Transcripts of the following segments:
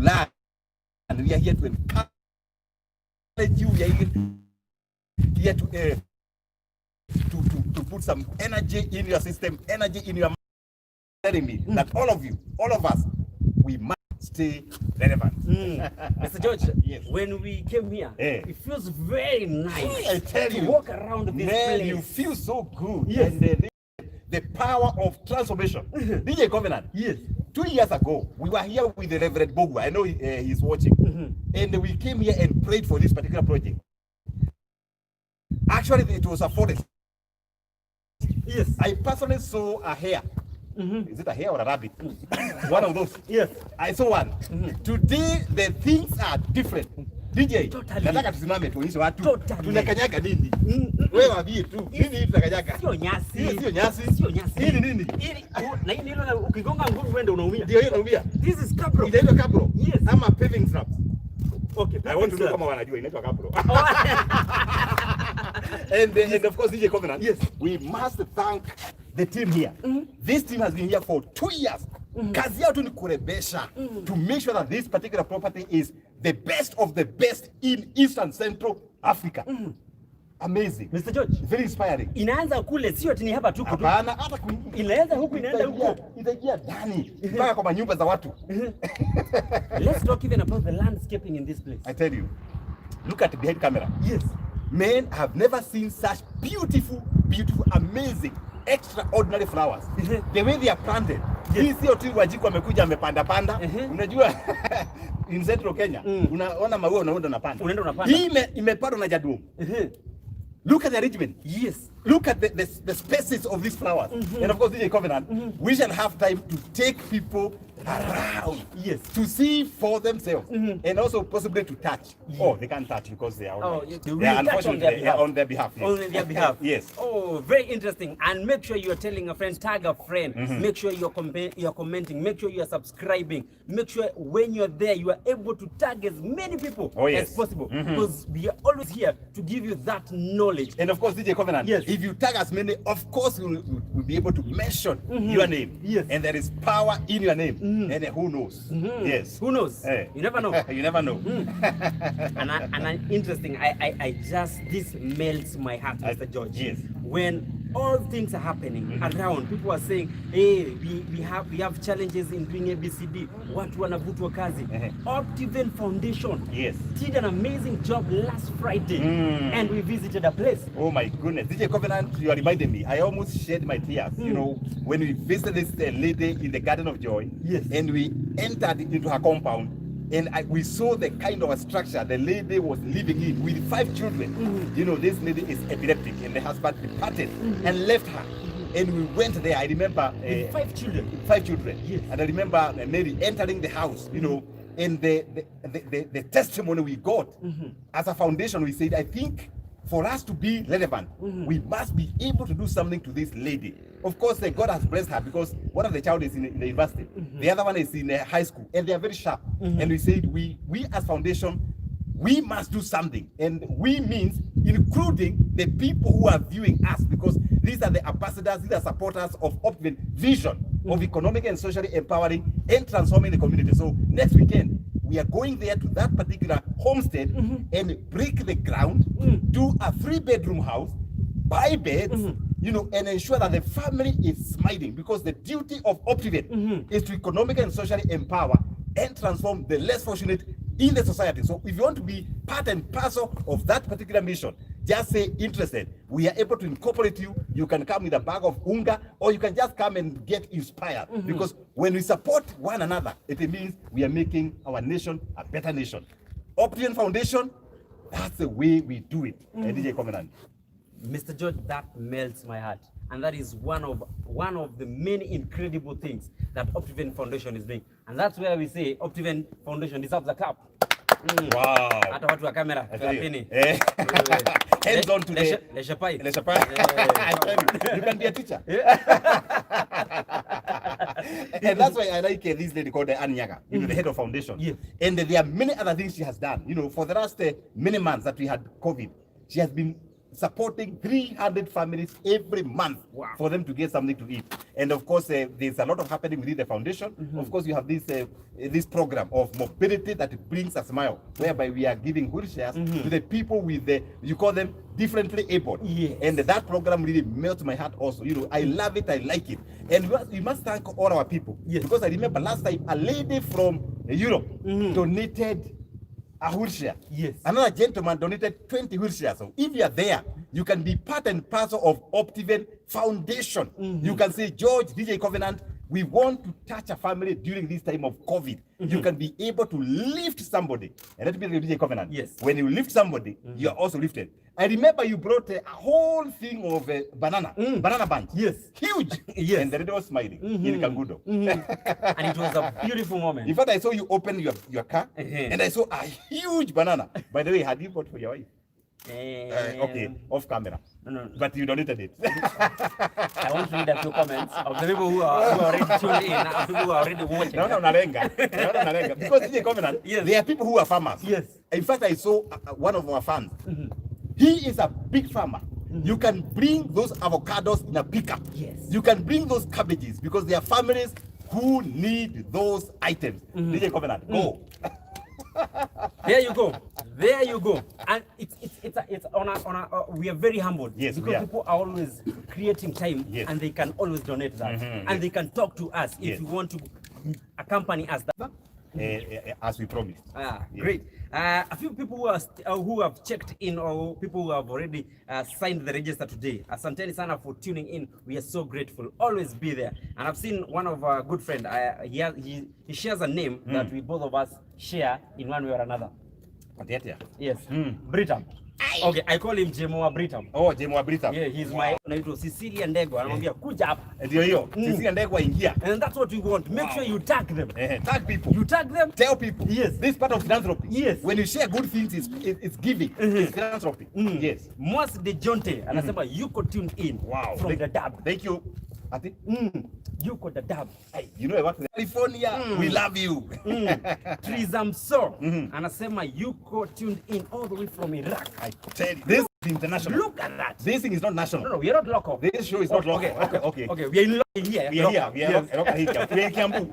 learn, and we are here to encourage you. We are here to put some energy in your system, energy in your mind. Telling me that all of us, we must stay relevant. Mr. George, yes. When we came here, it feels very nice. I tell to you, walk around this place. You feel so good. Yes. And the power of transformation. DJ Covenant. Yes. 2 years ago, we were here with the Reverend Bogu. I know he's watching. And we came here and prayed for this particular project. Actually, it was a forest. Yes. I personally saw a hare. Is it a hare or a rabbit? One of those. Yes. I saw one. Today, the things are different. DJ, nataka tusimame tuonyeshe watu tunakanyaga nini? Wewe waambie tu nini tunakanyaga? Sio nyasi. Sio nyasi. Sio nyasi. Nini nini? Na hii ndio ukigonga nguvu wewe unaumia. Ndio hiyo unaumia. This is cabro. Inaitwa cabro. Yes. Ama paving straps. Okay. I want to know kama wanajua inaitwa cabro. And of course, DJ Covenant. Yes. We must thank the team here. This team has been here for 2 years. Kazi yao tu ni kurebesha to make sure that this particular property is the best of the best in Eastern Central Africa. Amazing. Mr. George, very inspiring. Inaanza kule, sio ati ni hapa tu. Hapana, hata inaanza huku, inaenda huko. Itaingia ndani mpaka kwa nyumba za watu. Let's talk even about the landscaping in this place. I tell you, look at the behind camera. Yes. Men have never seen such beautiful, amazing, extraordinary flowers. The way they are planted. Hii sio tu Wajiko amekuja amepanda panda. Unajua in Central Kenya, unaona maua unaenda unapanda. Hii imepandwa na jadum. Look at the arrangement. Yes. Look at the spaces of these flowers. And of course, DJ Covenant, we shall have time to take people around. Yes. To see for themselves. And also possibly to touch. Oh, they can't touch because they are unfortunately on their behalf. Yes. On their behalf. Yes. Oh, very interesting. And make sure you're telling a friend, tag a friend. Make sure you're commenting. Make sure you're subscribing. Make sure when you're there, you are able to tag as many people as possible. Because we are always here to give you that knowledge. And of course, DJ Covenant, yes. If you tag as many, of course, we'll be able to mention your name. Yes. And there is power in your name. And who knows? Yes. Who knows? Hey. You never know. You never know. And interesting, I just, this melts my heart, Mr. George. Yes. When all things are happening around, people are saying, hey, we have challenges in doing ABCD. Watu wanavutwa kazi. Optiven Foundation did an amazing job last Friday, and we visited a place. Oh my goodness. DJ Covenant, you are reminding me. I almost shed my tears. You know, when we visited this lady in the Garden of Joy, and we entered into her compound, and we saw the kind of a structure the lady was living in with 5 children. You know, this lady is epileptic, and the husband departed and left her. And we went there. I remember 5 children. 5 children. Yes. And I remember Mary entering the house. You know, and the testimony we got as a foundation, we said, I think for us to be relevant, we must be able to do something to this lady. Of course, God has blessed her because one of the child is in the university, the other one is in high school, and they are very sharp. And we said, we as foundation, we must do something. And we means including the people who are viewing us, because these are the ambassadors, these are supporters of Optiven vision of economic and socially empowering and transforming the community. So next weekend, we are going there to that particular homestead and break the ground, do a 3-bedroom house, buy beds, you know, and ensure that the family is smiling, because the duty of Optiven is to economically and socially empower and transform the less fortunate in the society. So if you want to be part and parcel of that particular mission, just say interested. We are able to incorporate you. You can come with a bag of unga, or you can just come and get inspired. Because when we support one another, it means we are making our nation a better nation. Optiven Foundation, that's the way we do it. DJ Covenant. Mr. George, that melts my heart. And that is one of the many incredible things that Optiven Foundation is doing. And that's where we say Optiven Foundation deserves a clap. Wow. Hata watu wa kamera. Hands on to the Leshapai. I tell you, you can be a teacher. And that's why I like this lady called Anyaga, you know, the head of foundation. Yes. And there are many other things she has done. You know, for the last many months that we had COVID, she has been supporting 300 families every month for them to get something to eat. And of course, there's a lot of happening within the foundation. Of course, you have this program of mobility that brings a smile, whereby we are giving wheelchairs to the people with you call them differently able. And that program really melts my heart also. You know, I love it, I like it. And we must thank all our people. Because I remember last time a lady from Europe donated a wheelchair. Another gentleman donated 20 wheelchairs. So if you are there, you can be part and parcel of Optiven Foundation. You can say, George, DJ Covenant, we want to touch a family during this time of COVID. You can be able to lift somebody. And let me tell you, DJ Covenant, when you lift somebody, you are also lifted. I remember you brought a whole thing of banana bunch. Huge. And the lady was smiling in Kangudo. And it was a beautiful moment. In fact, I saw you open your car and I saw a huge banana. By the way, had you bought for your wife? Okay, off camera. No. But you donated it. I want to read a few comments of the people who are already tuned in, and people who are already watching. No, narenga. Because DJ Covenant, there are people who are farmers. In fact, I saw one of our fans. He is a big farmer. You can bring those avocados in a pickup. You can bring those cabbages because there are families who need those items. DJ Covenant, go. There you go. And it's on a we are very humbled because people are always creating time and they can always donate that and they can talk to us if you want to accompany us. As we promised. Great. A few people who have checked in, or people who have already signed the register today. Asanteni sana for tuning in. We are so grateful. Always be there. And I've seen one of our good friend. He shares a name that we both of us share in one way or another. Yes. Britam. Okay, I call him Jemoa Britam. Oh, Jemoa Britam. Yeah, he's my naitwa Cecilia Ndegwa. Anamwambia kuja hapa. Ndio hiyo. Cecilia Ndegwa ingia. And that's what we want. Make sure you tag them. Tag people. You tag them. Tell people. This part of philanthropy. When you share good things, it's giving. It's philanthropy. Mwas de Jonte anasema yuko tuned in from the dab. Thank you. Ati? Yuko the dab. Hey, you know what? California, we love you. Trizamso anasema yuko tuned in all the way from Iraq. I tell you, this is international. Look at that. This thing is not national. No, we are not local. This show is not local. Okay. We are in here. We are here. We are in Kiambu.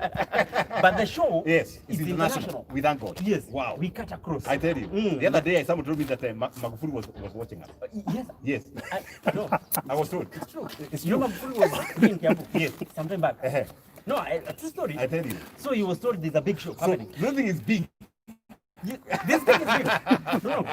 But the show is international. We thank God. Wow. We cut across. I tell you. The other day, someone told me that Magufuli was watching us. Yes. No. I was told. It's true. You know Magufuli was in Kiambu. Sometime back. No, a true story. I tell you. So he was told there's a big show happening. Nothing is big. This thing is big. No.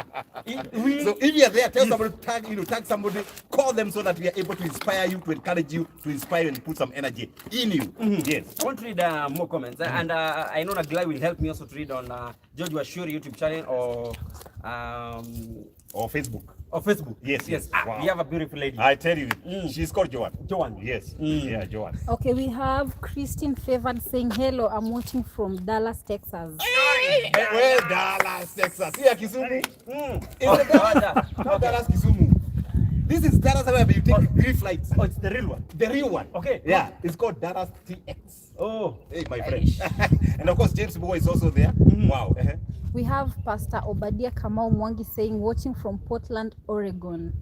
So if you are there, tell somebody to tag somebody, call them so that we are able to inspire you, to encourage you, to inspire you and put some energy in you. Yes. I want to read more comments. And I know Naglai will help me also to read on George Washuri YouTube channel or Facebook. Yes. Wow. We have a beautiful lady. I tell you, she's called Joan. Yes. Yeah, Joan. Okay, we have Christine Favored saying, hello, I'm watching from Dallas, Texas. Where Dallas, Texas? Here, Kisumu. Not Dallas, Kisumu. This is Dallas where you take 3 flights. Oh, it's the real one. The real one. Okay. Yeah, it's called Dallas TX. Oh, hey, my friend. And of course, James Boy is also there. Wow. We have Pastor Obadia Kamau Mwangi saying, watching from Portland, Oregon.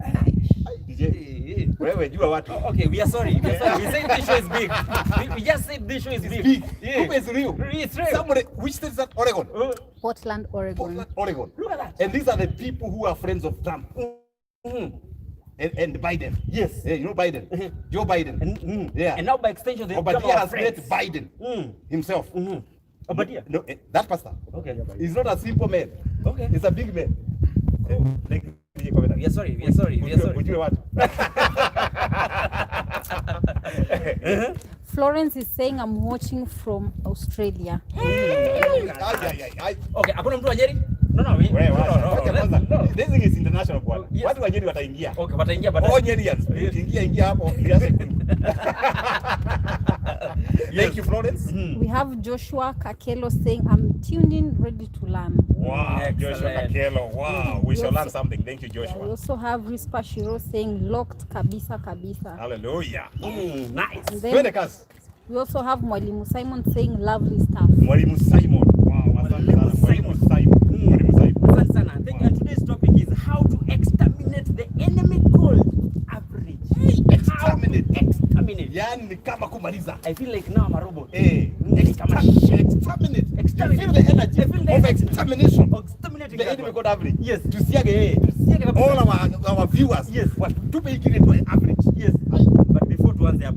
DJ, where you are what? Okay, we are sorry. We said this show is big. We just said this show is big. Who is real? It's real. Somebody, which state is that? Oregon. Portland, Oregon. Look at that. And these are the people who are friends of Trump. And Biden. Yes. You know Biden. Joe Biden. Yeah. And now by extension, they Obadia has met Biden himself. Obadia? No, that pastor. Okay. He's not a simple man. Okay. He's a big man. We are sorry. Would you what? Florence is saying, I'm watching from Australia. Okay, hakuna mtu wa Nyeri? No. This thing is international bwana. Watu wa Nyeri wataingia. Okay, wataingia baadaye. Oh, Nyerians. Ingia hapo. Thank you, Florence. We have Joshua Kakelo saying, I'm tuned in, ready to learn. Wow, Joshua Kakelo. Wow, we shall learn something. Thank you, Joshua. We also have Rispa Shiro saying, locked kabisa. Hallelujah. Nice. We also have Mwalimu Simon saying, lovely stuff. Mwalimu Simon. Wow, Mwalimu Simon. I think today's topic is how to exterminate the enemy kama kumaliza. I feel like now I'm a robot. Exterminate. You feel the energy of extermination. Exterminating the enemy called Average. Yes. Tusiage all our viewers. Yes. What to be given to Average. Yes. But before to answer,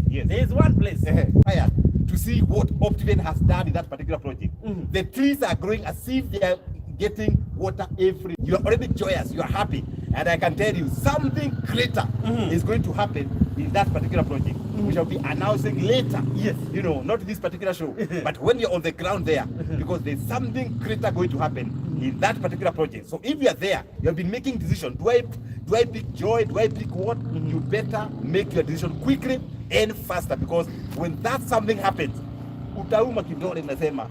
yes. There is one place. To see what Optiven has done in that particular project. The trees are growing as if they are getting water every. You are already joyous. You are happy, and I can tell you something greater is going to happen in that particular project. We shall be announcing later. Yes, you know, not this particular show, but when you're on the ground there, because there's something greater going to happen in that particular project. So if you are there, you have been making decision. Do I pick joy? Do I pick what? You better make your decision quickly and faster, because when that something happens, utauma kidole nasema.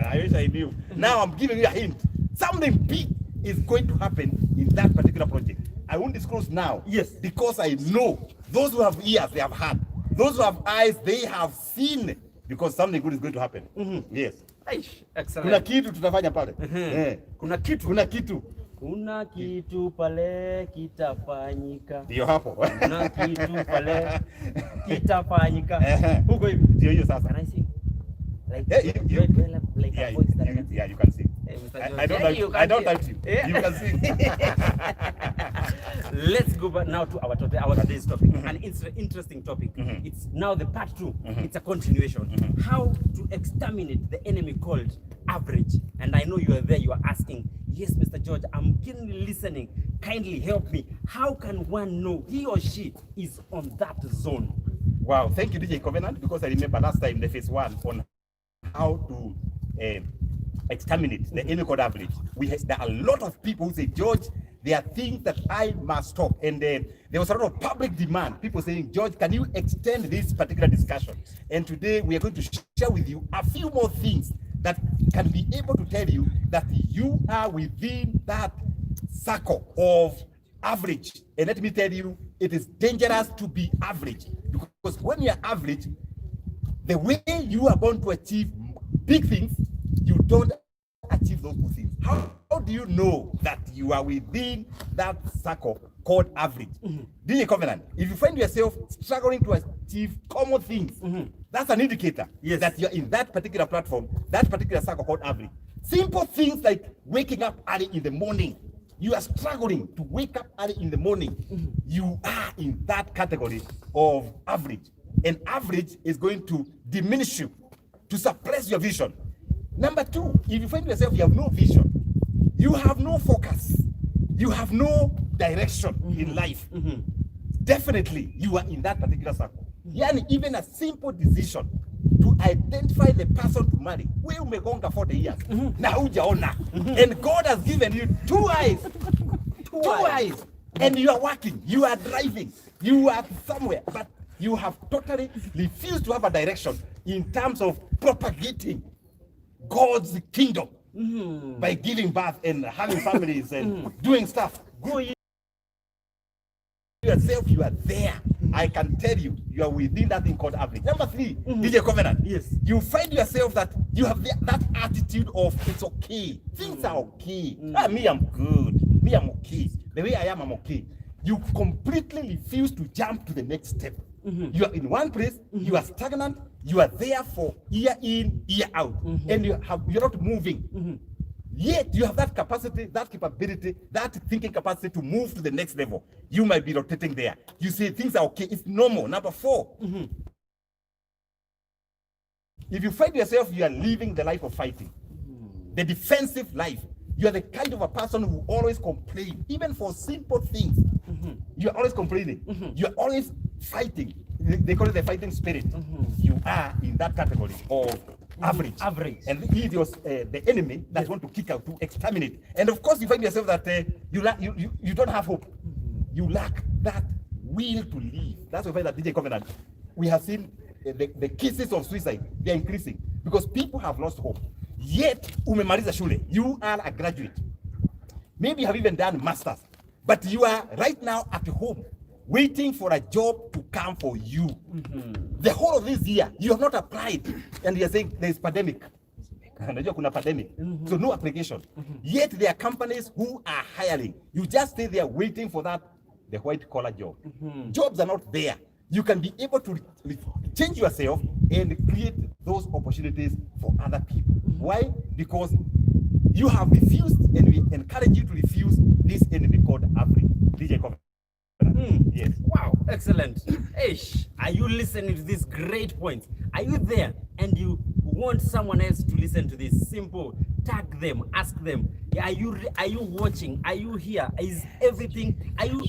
I wish I knew. Now I'm giving you a hint. Something big is going to happen in that particular project. I won't disclose now. Yes. Because I know those who have ears, they have heard. Those who have eyes, they have seen. Because something good is going to happen. Yes. Excellent. Kuna kitu tutafanya pale. Kuna kitu. Kuna kitu pale kitafanyika. Ndio hapo. Kuna kitu pale kitafanyika. Huko hivi. Ndio hiyo sasa. Can I sing? Like, yeah, you can sing. Hey, I don't doubt you. Yeah. You can sing. Let's go back now to our today's topic. An interesting topic. It's now the part 2. It's a continuation. How to exterminate the enemy called Average. And I know you are there. You are asking, yes, Mr. George, I'm keenly listening. Kindly help me. How can one know he or she is on that zone? Wow, thank you, DJ Covenant, because I remember last time the phase 1 on how to exterminate the enemy called Average. There are a lot of people who say, George, there are things that I must stop. And there was a lot of public demand. People saying, George, can you extend this particular discussion? And today we are going to share with you a few more things that can be able to tell you that you are within that circle of average. And let me tell you, it is dangerous to be average, because when you are average, the way you are going to achieve big things, you don't achieve those good things. How do you know that you are within that circle called average? DJ Covenant, if you find yourself struggling to achieve common things, that's an indicator that you're in that particular platform, that particular circle called average. Simple things like waking up early in the morning. You are struggling to wake up early in the morning. You are in that category of average. And average is going to diminish you, to suppress your vision. Number 2, if you find yourself, you have no vision, you have no focus, you have no direction in life, definitely you are in that particular circle. Yani, even a simple decision to identify the person to marry, we umegonga 40 years, na hujaona, and God has given you 2 eyes, two eyes, and you are working, you are driving, you are somewhere, but you have totally refused to have a direction in terms of propagating God's kingdom by giving birth and having families and doing stuff. Go yourself, you are there. I can tell you, you are within that thing called average. Number 3, DJ Covenant. Yes. You find yourself that you have that attitude of it's okay. Things are okay. Me, I'm good. Me, I'm okay. The way I am, I'm okay. You completely refuse to jump to the next step. You are in one place, you are stagnant, you are there for year in, year out, and you're not moving. Yet you have that capacity, that capability, that thinking capacity to move to the next level. You might be rotating there. You say things are okay, it's normal. Number 4, if you find yourself, you are living the life of fighting, the defensive life. You are the kind of a person who always complain, even for simple things. You are always complaining. You are always fighting. They call it the fighting spirit. You are in that category of average. And it was the enemy that want to kick out, to exterminate. And of course, you find yourself that you don't have hope. You lack that will to live. That's why that DJ Covenant, we have seen the cases of suicide, they're increasing because people have lost hope. Yet, umemaliza shule, you are a graduate. Maybe you have even done masters, but you are right now at home, waiting for a job to come for you. The whole of this year, you have not applied, and you're saying there is pandemic. So no application. Yet there are companies who are hiring. You just stay there waiting for that, the white collar job. Jobs are not there. you can be able to change yourself and create those opportunities for other people. Why? Because you have refused, and we encourage you to refuse this enemy called Avarage. DJ Covenant. Yes. Wow, excellent. Ish, are you listening to these great points? Are you there and you want someone else to listen to this? Simple. Tag them, ask them. Are you watching? Are you here? Is everything? Are you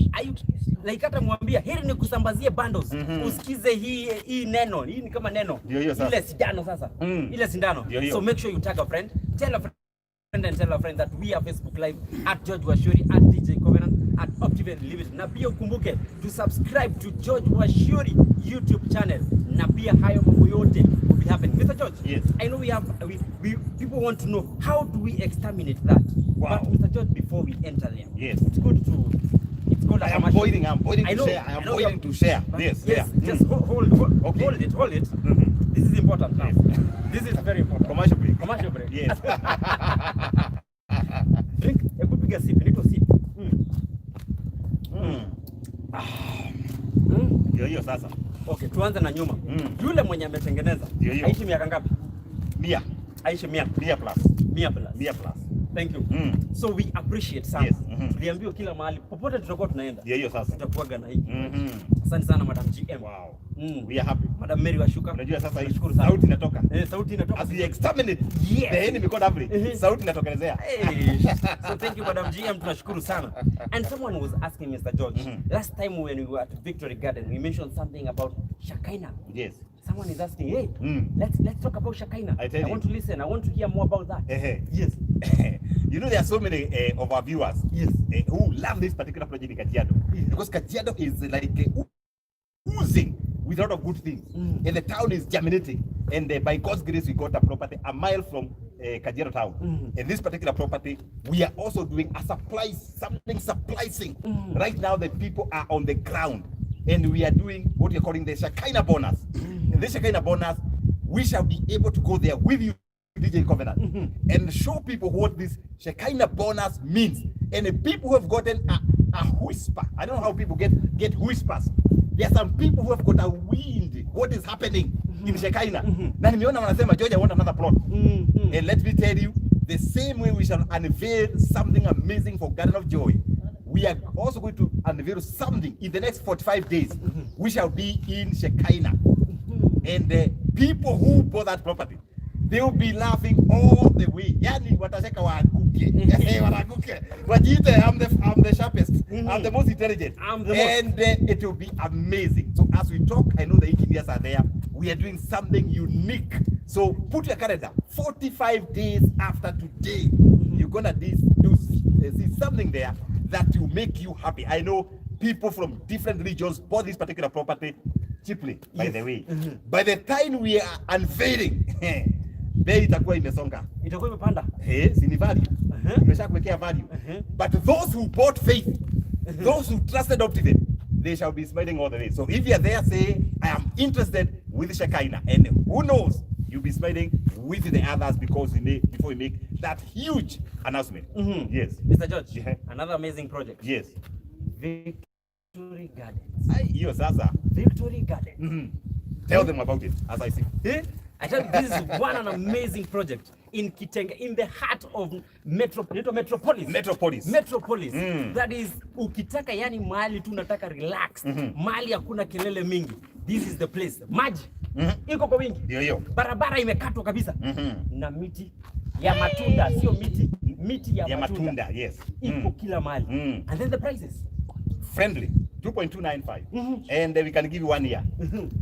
like hata mwambia heri ni kusambazie bundles. Usikize hii neno. Hii ni kama neno. Ile sindano sasa. Ile sindano. So make sure you tag a friend. Tell a friend and tell a friend that we are Facebook Live at George Washuri, at DJ Covenant, at Optive Limited. Na pia ukumbuke to subscribe to George Washuri YouTube channel. Na pia hayo mambo yote will be happening. Mr. George, yes. I know we people want to know how do we exterminate that. Wow. But Mr. George, before we enter there, yes, it's good to. It's called I'm boiling to share. Yes. Just hold it. This is important now. This is very important. Commercial break. Yes. Drink a good bigger sip. Little sip. Hiyo sasa. Okay, tuanze na nyuma. Yule mwenye ametengeneza aishi miaka ngapi? 100. Aishi 100. 100 plus. 100 plus. Thank you. So we appreciate sana. Yes. Tuliambiwa kila mahali popote tutakuwa tunaenda. Hiyo sasa. Tutakuaga na hii. Asante sana Madam GM. Wow. We are happy. Madam Mary Washuka. Unajua sasa hii sauti inatoka. Sauti inatoka. As we exterminate. Yes. The enemy called Avarage. Sauti inatokelezea. So thank you Madam GM, tunashukuru sana. And someone was asking Mr. George, last time when we were at Victory Garden, we mentioned something about Shakaina. Yes. Someone is asking, hey, let's talk about Shakaina. I want to listen. I want to hear more about that. Yes. You know, there are so many of our viewers, yes, who love this particular project in Kajiado. Because Kajiado is like oozing with a lot of good things. And the town is germinating. And by God's grace, we got a property a mile from Kajiado town. And this particular property, we are also doing a supplying. Right now, the people are on the ground. And we are doing what you're calling the Shakaina bonus. And this Shakaina bonus, we shall be able to go there with you, DJ Covenant, and show people what this Shakaina bonus means. And the people who have gotten a whisper, I don't know how people get whispers. There are some people who have got a wind what is happening in Shakaina. Na nimeona wanasema, George, I want another plot. And let me tell you, the same way we shall unveil something amazing for Garden of Joy, we are also going to unveil something in the next 45 days. We shall be in Shakaina. And the people who bought that property, they will be laughing all the way. Yani watacheka waanguke. Wanaanguke. Wajite, I'm the sharpest. I'm the most intelligent. It will be amazing. So as we talk, I know the engineers are there. We are doing something unique. So put your calendar. 45 days after today, you're gonna see something there that will make you happy. I know people from different regions bought this particular property cheaply, by the way. By the time we are unveiling, bei itakuwa imesonga. Itakuwa imepanda. Si ni value. Imeshakuwekea value. But those who bought faith, those who trusted Optive, they shall be smiling all the way. So if you are there, say, I am interested with Shakaina. And who knows, you'll be smiling with the others because before we make that huge announcement. Yes. Mr. George, another amazing project. Yes. Victory Gardens. Hiyo sasa. Victory Gardens. Tell them about it as I see. I tell you, this is an amazing project in Kitenga, in the heart of Metropolis. That is, ukitaka yani mahali tu unataka relax, mahali hakuna kelele mingi. This is the place. Maji iko kwa wingi. Ndio. Barabara imekatwa kabisa. Na miti ya matunda, sio miti ya matunda. Yes. Iko kila mahali. And then the prices friendly 2.295 and we can give you 1 year.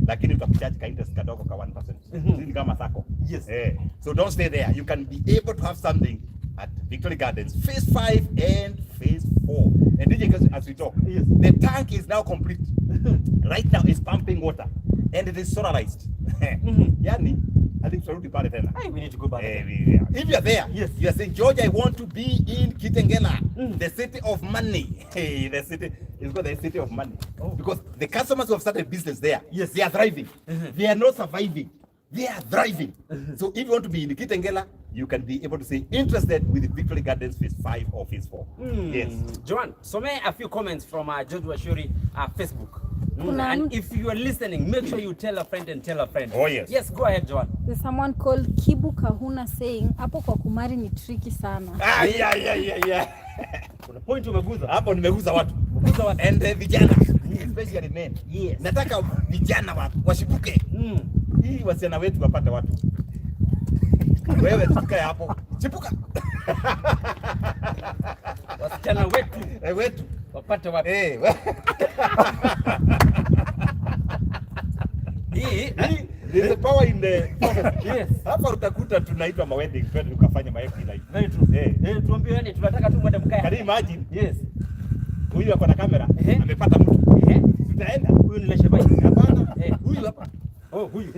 Lakini tutakucharge ka interest kadogo ka 1%. Ni kama sako. Yes. So don't stay there. You can be able to have something at Victory Gardens phase 5 and phase 4. And DJ, as we talk, yes, the tank is now complete. Right now it's pumping water and it is solarized. Yani, I think we need to go back. If you are there, yes, you are saying, George, I want to be in Kitengela, the city of money. The city is called the city of money. Because the customers who have started business there, yes, they are thriving. They are not surviving. They are thriving. So if you want to be in Kitengela, you can be able to say interested with the Victory Gardens phase 5 or phase 4. Yes. Joanne, so may a few comments from George Washuri Facebook. And if you are listening, make sure you tell a friend and tell a friend. Oh yes. Yes, go ahead, Joan. There's someone called Kibu Kahuna saying, hapo kwa kumari ni tricky sana. Yeah. Kuna point umeguza. Hapo nimeguza watu. And vijana, especially men. Yes. Nataka vijana washipuke. Hii wasichana wetu wapate watu. Wewe tukae hapo. Chipuka. Wasichana wetu wapate watu. There's a power in the yes. Hapa utakuta tunaitwa ma wedding twende tukafanya ma FD live. Very true. Tuambie yani tunataka tu mwende mkae. Can you imagine? Yes. Huyu ako na kamera, amepata mtu. Tutaenda. Huyu ni leshe bai. Hapana. Huyu hapa. Oh, huyu.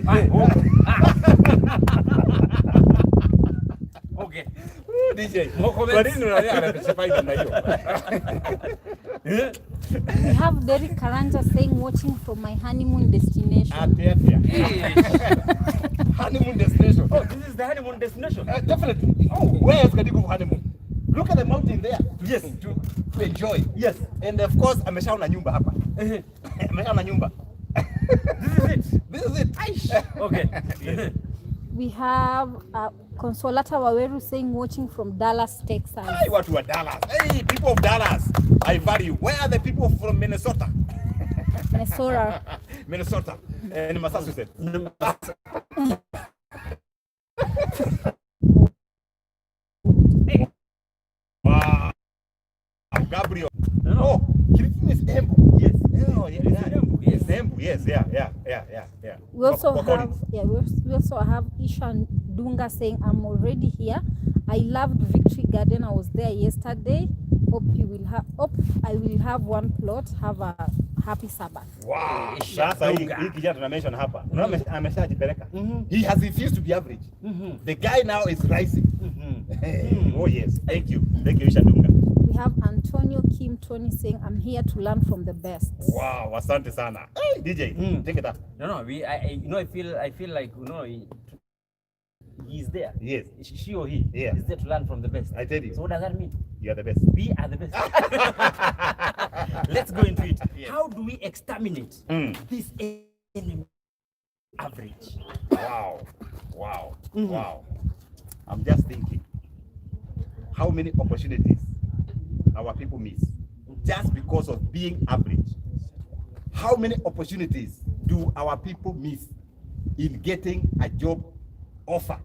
Okay. DJ. Kwa nini unaniambia na hiyo? We have Derek Karanja saying, watching from my honeymoon destination. Honeymoon destination. Oh, this is the honeymoon destination? Definitely. Oh, where else can you go for honeymoon? Look at the mountain there. Yes. To enjoy. Yes. And of course, ameshaona nyumba hapa. Ameshaona nyumba. This is it. Okay. We have Consolata Waweru saying, watching from Dallas, Texas. Hey, what were Dallas? Hey, people of Dallas, I value. Where are the people from Minnesota? Minnesota. And Massachusetts. Wow. Gabriel. No. Kilifi is Embu. Yes. Oh, yeah. Embu. Yes. Embu. Yes. Yeah. We also have Ishan Dunga saying, I'm already here. I loved Victory Garden. I was there yesterday. Hope I will have one plot. Have a happy Sabbath. Wow. Sasa hii kijana tunamention hapa. Unaona ameshajipeleka. He has refused to be average. The guy now is rising. Oh yes. Thank you, Ishan Dunga. We have Antonio Kim Tony saying, I'm here to learn from the best. Wow, asante sana. Hey, DJ, take it up. No, I feel like, he's there. Yes. She or he is there to learn from the best. I tell you. So what does that mean? You are the best. We are the best. Let's go into it. Yes. How do we exterminate this enemy average? Wow. I'm just thinking, how many opportunities our people miss just because of being average? How many opportunities do our people miss in getting a job offer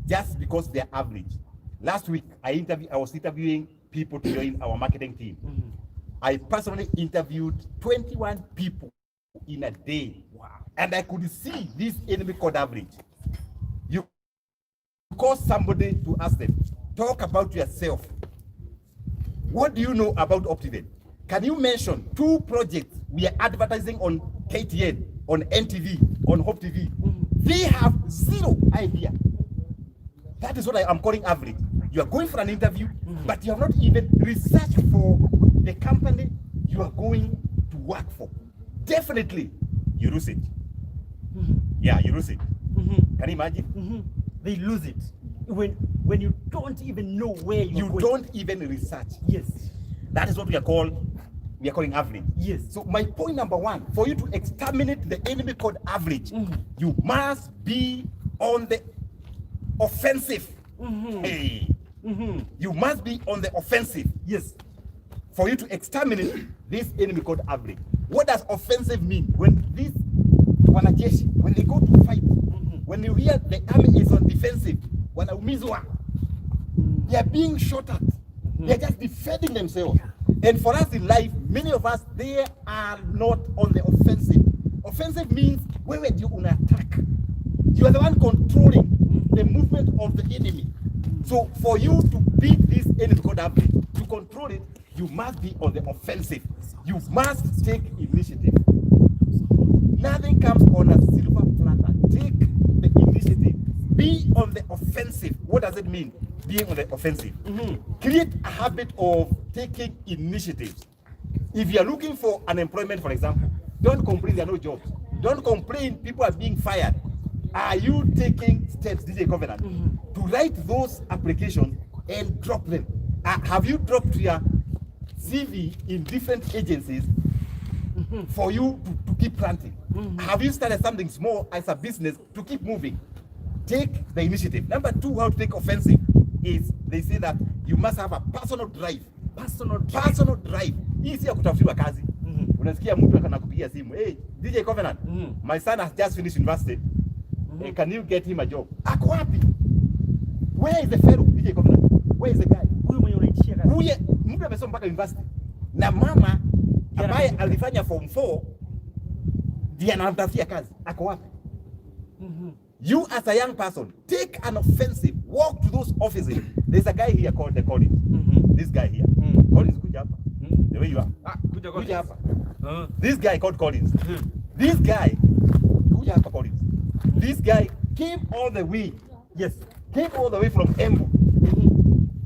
just because they're average? Last week, I was interviewing people to join our marketing team. I personally interviewed 21 people in a day. Wow. And I could see this enemy called average. You call somebody to ask them, talk about yourself. What do you know about Optiven? Can you mention 2 projects we are advertising on KTN, on NTV, on Hope TV? They have zero idea. That is what I am calling average. You are going for an interview, but you have not even researched for the company you are going to work for. Definitely, you lose it. Yeah, you lose it. Can you imagine? They lose it when you don't even know where you're going. Don't even research. Yes. That is what we are calling average. Yes. So my point number 1, for you to exterminate the enemy called average, you must be on the offensive. Hey. You must be on the offensive. Yes. For you to exterminate this enemy called average. What does offensive mean? When these wanajeshi, when they go to fight, when you hear the army is on defensive, wanaumizwa, they are being shot at. They are just defending themselves. And for us in life, many of us, they are not on the offensive. Offensive means where do you attack? You are the one controlling the movement of the enemy. So for you to beat this enemy called average, to control it, you must be on the offensive. You must take initiative. Nothing comes on a silver platter. Take the initiative. Be on the offensive. What does it mean, being on the offensive? Create a habit of taking initiatives. If you are looking for unemployment, for example, don't complain there are no jobs. Don't complain people are being fired. Are you taking steps, DJ Covenant, to write those applications and drop them? Have you dropped your CV in different agencies for you to keep planting? Have you started something small as a business to keep moving? Take the initiative. Number two, how to take offensive is they say that you must have a personal drive. Personal drive. Hii si ya kutafutiwa kazi. Unasikia mtu anakupigia simu, hey, DJ Covenant, my son has just finished university. Can you get him a job? Ako wapi? Where is the fellow DJ Covenant? Where is the guy? Huyu mwenye unaitishia kazi. Huyu mtu amesoma mpaka university. Na mama ambaye alifanya form 4 ndiye anamtafutia kazi. Ako wapi? You as a young person, take an offensive, walk to those offices. There's a guy here called the Collins. This guy here. Collins, kuja hapa. The way you are. Kuja hapa. This guy called Collins. This guy, kuja hapa Collins. This guy came all the way. Yes, came all the way from Embu.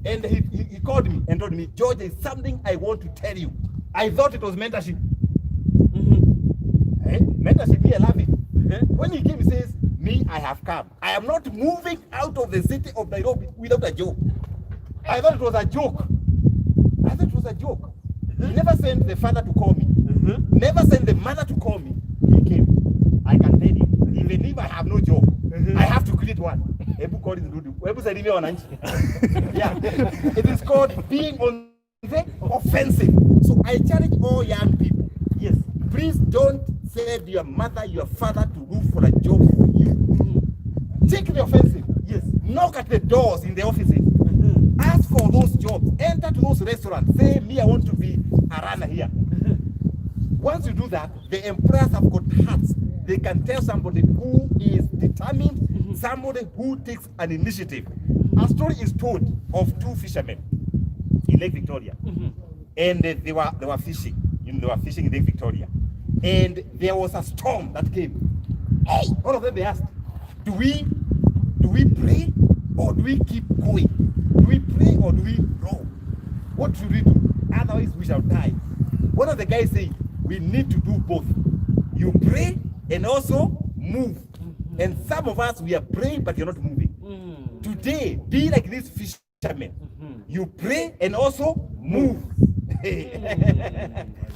And he called me and told me, George, there's something I want to tell you. I thought it was mentorship. Mentorship, me, I love it. When he came, he says, me, I have come. I am not moving out of the city of Nairobi without a job. I thought it was a joke. He never sent the father to call me. Never sent the mother to call me. He came. I can tell you, even if I have no job, I have to create one. Yeah. It is called being on the offensive. So I challenge all young people. Yes. Please don't send your mother, your father to look for a job for you. Take the offensive. Yes. Knock at the doors in the offices. Ask for those jobs. Enter to those restaurants. Say, me, I want to be a runner here. Once you do that, the employers have got hearts. They can tell somebody who is determined, somebody who takes an initiative. A story is told of two fishermen in Lake Victoria, and they were fishing. They were fishing in Lake Victoria, and there was a storm that came. Hey, all of them, they asked, do we pray or do we keep going? Do we pray or do we row? What should we do? Otherwise we shall die. One of the guys said, we need to do both. You pray and also move. And some of us, we are praying but you're not moving. Today, be like this fisherman. You pray and also move.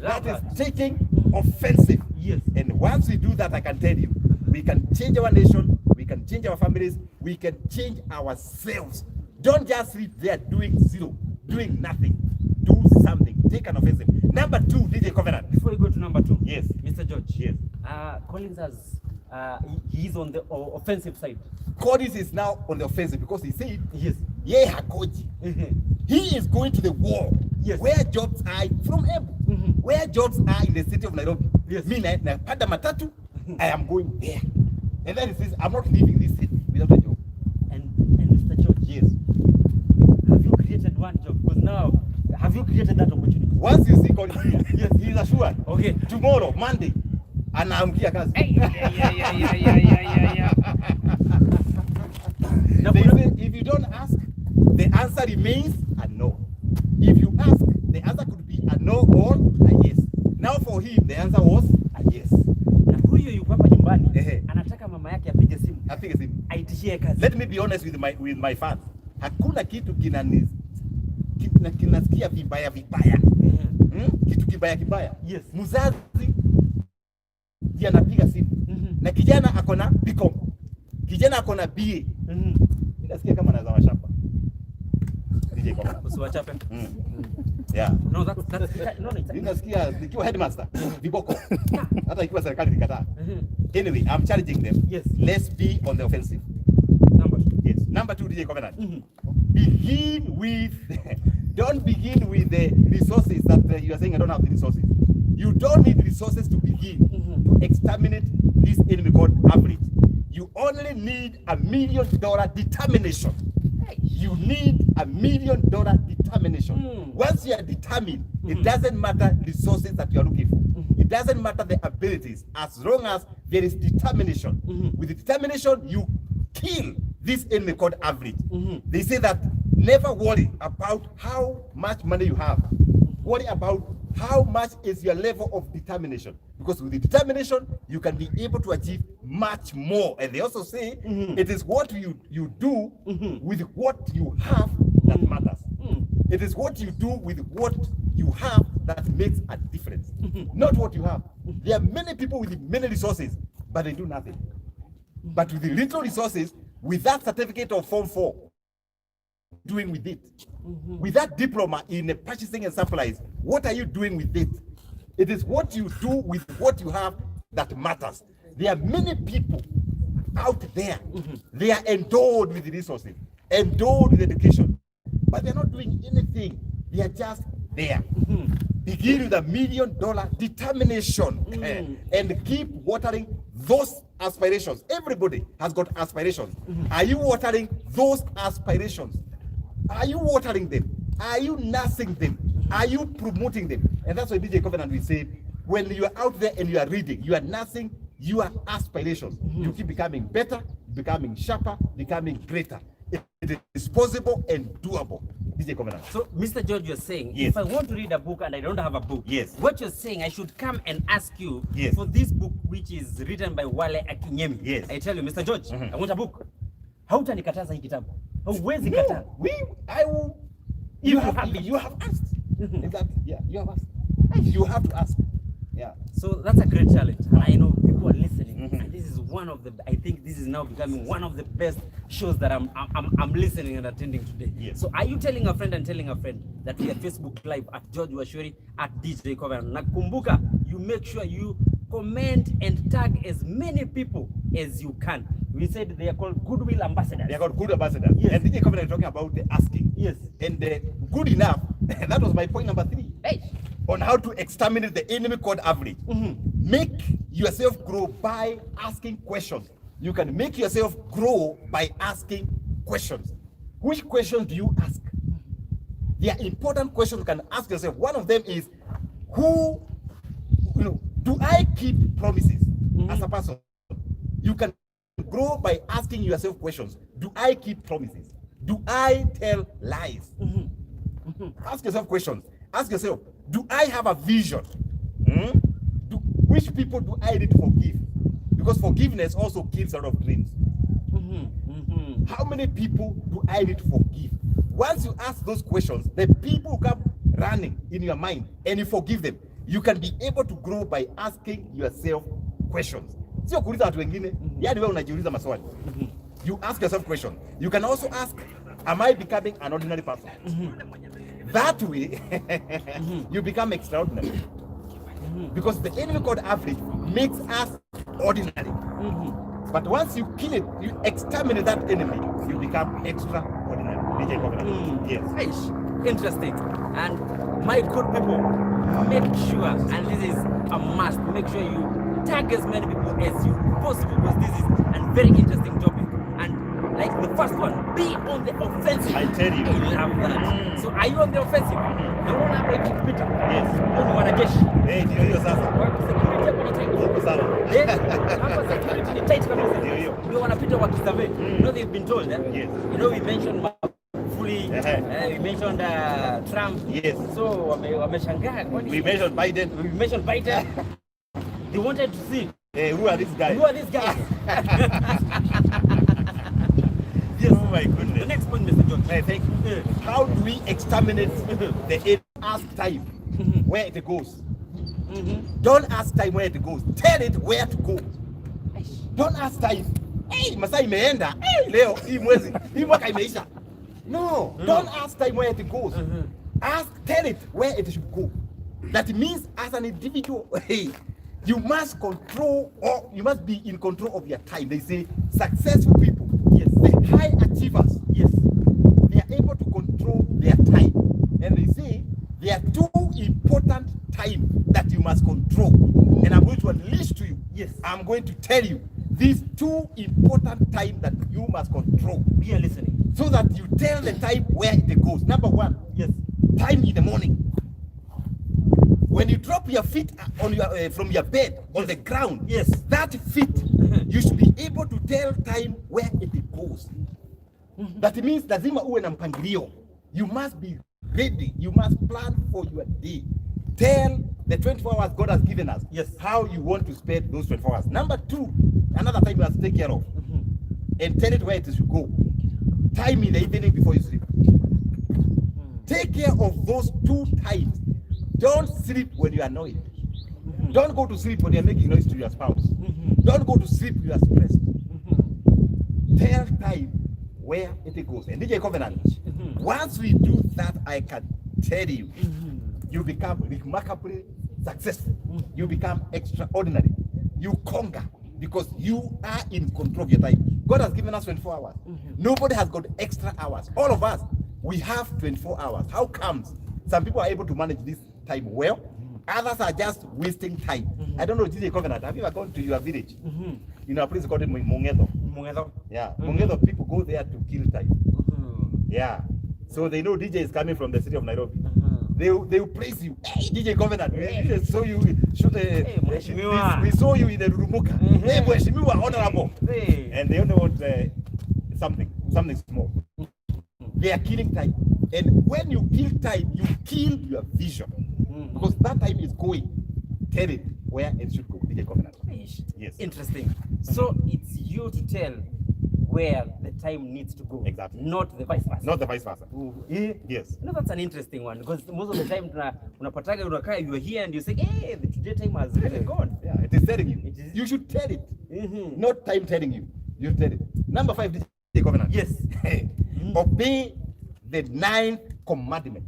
That is taking offensive. Yes. And once we do that, I can tell you, we can change our nation, we can change our families, we can change ourselves. Don't just sit there doing zero, doing nothing. Do something. Take an offensive. Number two, DJ Covenant. Before we go to number two, yes, Mr. George. Yes. Collins has he's on the offensive side. Collins is now on the offensive because he said, yes, yeah, Hakoji. He is going to the war. Yes. Where jobs are from Embu. Where jobs are in the city of Nairobi. Yes. Me, Pada Matatu, I am going there. And then he says, I'm not leaving this city without a job. And Mr. George, yes, have you created one job? Because now, have you created that opportunity? Once you see Collins here, yes, he is assured. Okay. Tomorrow, Monday, and I'm here. They say, if you don't ask, the answer remains a no. If you ask, the answer could be a no or a yes. Now for him, the answer was a yes. Na huyo yuko hapa nyumbani, anataka mama yake apige simu. Apige simu. Aitishie kazi. Let me be honest with my fans. Hakuna kitu kinasikia vibaya. Kitu kibaya. Yes. Mzazi ndiye anapiga simu. Na kijana akona BCom. Kijana akona BA. Nasikia kama anaweza washapa. DJ Covenant. Usiwachape. Yeah. No, that's no. Nasikia nikiwa headmaster viboko. Hata ikiwa serikali nikataa. Anyway, I'm challenging them. Yes. Let's be on the offensive. Number two. Yes. Number two, DJ Covenant. Begin with don't begin with the resources that you are saying I don't have the resources. You don't need resources to begin to exterminate this enemy called Avarage. You only need $1 million determination. You need $1 million determination. Once you are determined, it doesn't matter resources that you are looking for. It doesn't matter the abilities, as long as there is determination. With the determination, you kill this enemy called Avarage. They say that never worry about how much money you have. Worry about how much is your level of determination. Because with the determination, you can be able to achieve much more. And they also say it is what you do with what you have that matters. It is what you do with what you have that makes a difference. Not what you have. There are many people with many resources, but they do nothing. But with the little resources, with that certificate of Form 4, doing with it? With that diploma in purchasing and supplies, what are you doing with it? It is what you do with what you have that matters. There are many people out there, they are endowed with resources, endowed with education, but they're not doing anything. They are just there. Begin with $1 million determination and keep watering those aspirations. Everybody has got aspirations. Are you watering those aspirations? Are you watering them? Are you nursing them? Are you promoting them? And that's why DJ Covenant will say, when you are out there and you are reading, you are nursing your aspirations. You keep becoming better, becoming sharper, becoming greater. It is possible and doable. DJ Covenant. So, Mr. George, you're saying, yes, if I want to read a book and I don't have a book, yes, what you're saying, I should come and ask you, yes, for this book, which is written by Wale Akinyemi. Yes. I tell you, Mr. George, I want a book. Hautanikataa hii kitabu. Hauwezi kataa. I will. You have asked. Exactly. Yeah, you have asked. You have to ask. Yeah. So that's a great challenge. And I know people are listening. And this is one of the, I think this is now becoming one of the best shows that I'm listening and attending today. Yes. So are you telling a friend and telling a friend that we are Facebook Live at George Washuri at DJ Covenant? Nakumbuka, you make sure you comment and tag as many people as you can. We said they are called goodwill ambassadors. They are called good ambassadors. Yes. And DJ Covenant is talking about the asking. Yes. And good enough. That was my point number 3. Hey. On how to exterminate the enemy called average. Make yourself grow by asking questions. You can make yourself grow by asking questions. Which questions do you ask? They are important questions you can ask yourself. One of them is, do I keep promises as a person? You can grow by asking yourself questions. Do I keep promises? Do I tell lies? Ask yourself questions. Ask yourself, do I have a vision? Which people do I need to forgive? Because forgiveness also kills a lot of dreams. How many people do I need to forgive? Once you ask those questions, the people who come running in your mind and you forgive them, you can be able to grow by asking yourself questions. Sio kuuliza watu wengine, yani wewe unajiuliza maswali. You ask yourself questions. You can also ask, am I becoming an ordinary person? That way, you become extraordinary. Because the enemy called average makes us ordinary. But once you kill it, you exterminate that enemy, you become extraordinary. Yes. Interesting. And my good people, make sure, and this is a must, make sure you tag as many people as you possible, because this is a very interesting topic. And like the first one, be on the offensive. I tell you. I love that. So are you on the offensive? Naona hapa ikipita. Yes. Ni wanajeshi. Ndio hiyo sasa. Security hapo ni tight. Huko sawa. Hapa security ni tight kabisa. Ndio wanapita wakisurvey. You know they've been told, eh? Yes. You know we mentioned fully, we mentioned Trump. Yes. So wameshangaa. We mentioned Biden. We mentioned Biden. They wanted to see. Hey, who are these guys? Who are these guys? Yes. Oh my goodness. The next point, Mr. George. Hey, thank you. How do we exterminate the ask time where it goes? Don't ask time where it goes. Tell it where to go. Don't ask time. Hey, masaa imeenda. Hey, leo hii mwezi, hii mwaka imeisha. No, don't ask time where it goes. Tell it where it should go. That means as an individual, hey, you must control, or you must be in control of your time. They say successful people, yes, the high achievers, yes, they are able to control their time. And they say there are 2 important times that you must control. And I'm going to unleash to you. Yes, I'm going to tell you these 2 important times that you must control. We are listening. So that you tell the time where it goes. Number 1, yes, time in the morning. When you drop your feet on your from your bed on the ground, yes, that feet, you should be able to tell time where it goes. That means lazima uwe na mpangilio. You must be ready. You must plan for your day. Tell the 24 hours God has given us, yes, how you want to spend those 24 hours. Number 2, another time you must take care of, and tell it where it should go. Time in the evening before you sleep. Take care of those 2 times. Don't sleep when you are annoyed. Don't go to sleep when you're making noise to your spouse. Don't go to sleep when you are stressed. Tell time where it goes. And DJ Covenant, once we do that, I can tell you, you become remarkably successful. You become extraordinary. You conquer because you are in control of your time. God has given us 24 hours. Nobody has got extra hours. All of us, we have 24 hours. How comes some people are able to manage this time well? Others are just wasting time. I don't know, DJ Covenant, have you ever gone to your village? You know, a place called Mungedo. Yeah, Mungedo people go there to kill time. Yeah, so they know DJ is coming from the city of Nairobi. They will praise you. Hey, DJ Covenant, we saw you. We saw you in the Rumuka. Hey, Mheshimiwa, honorable. And they only want something small. They are killing time. And when you kill time, you kill your vision. Because that time is going. Tell it where it should go. DJ Covenant. Yes. Interesting. So it's you to tell where the time needs to go. Exactly. Not the vice versa. Not the vice versa. Yes. No, that's an interesting one because most of the time unapataga unakaa you are here and you say, hey, the today time has really gone. Yeah, it is telling you. You should tell it. Not time telling you. You tell it. Number 5, DJ Covenant. Yes. Obey the 9th commandment.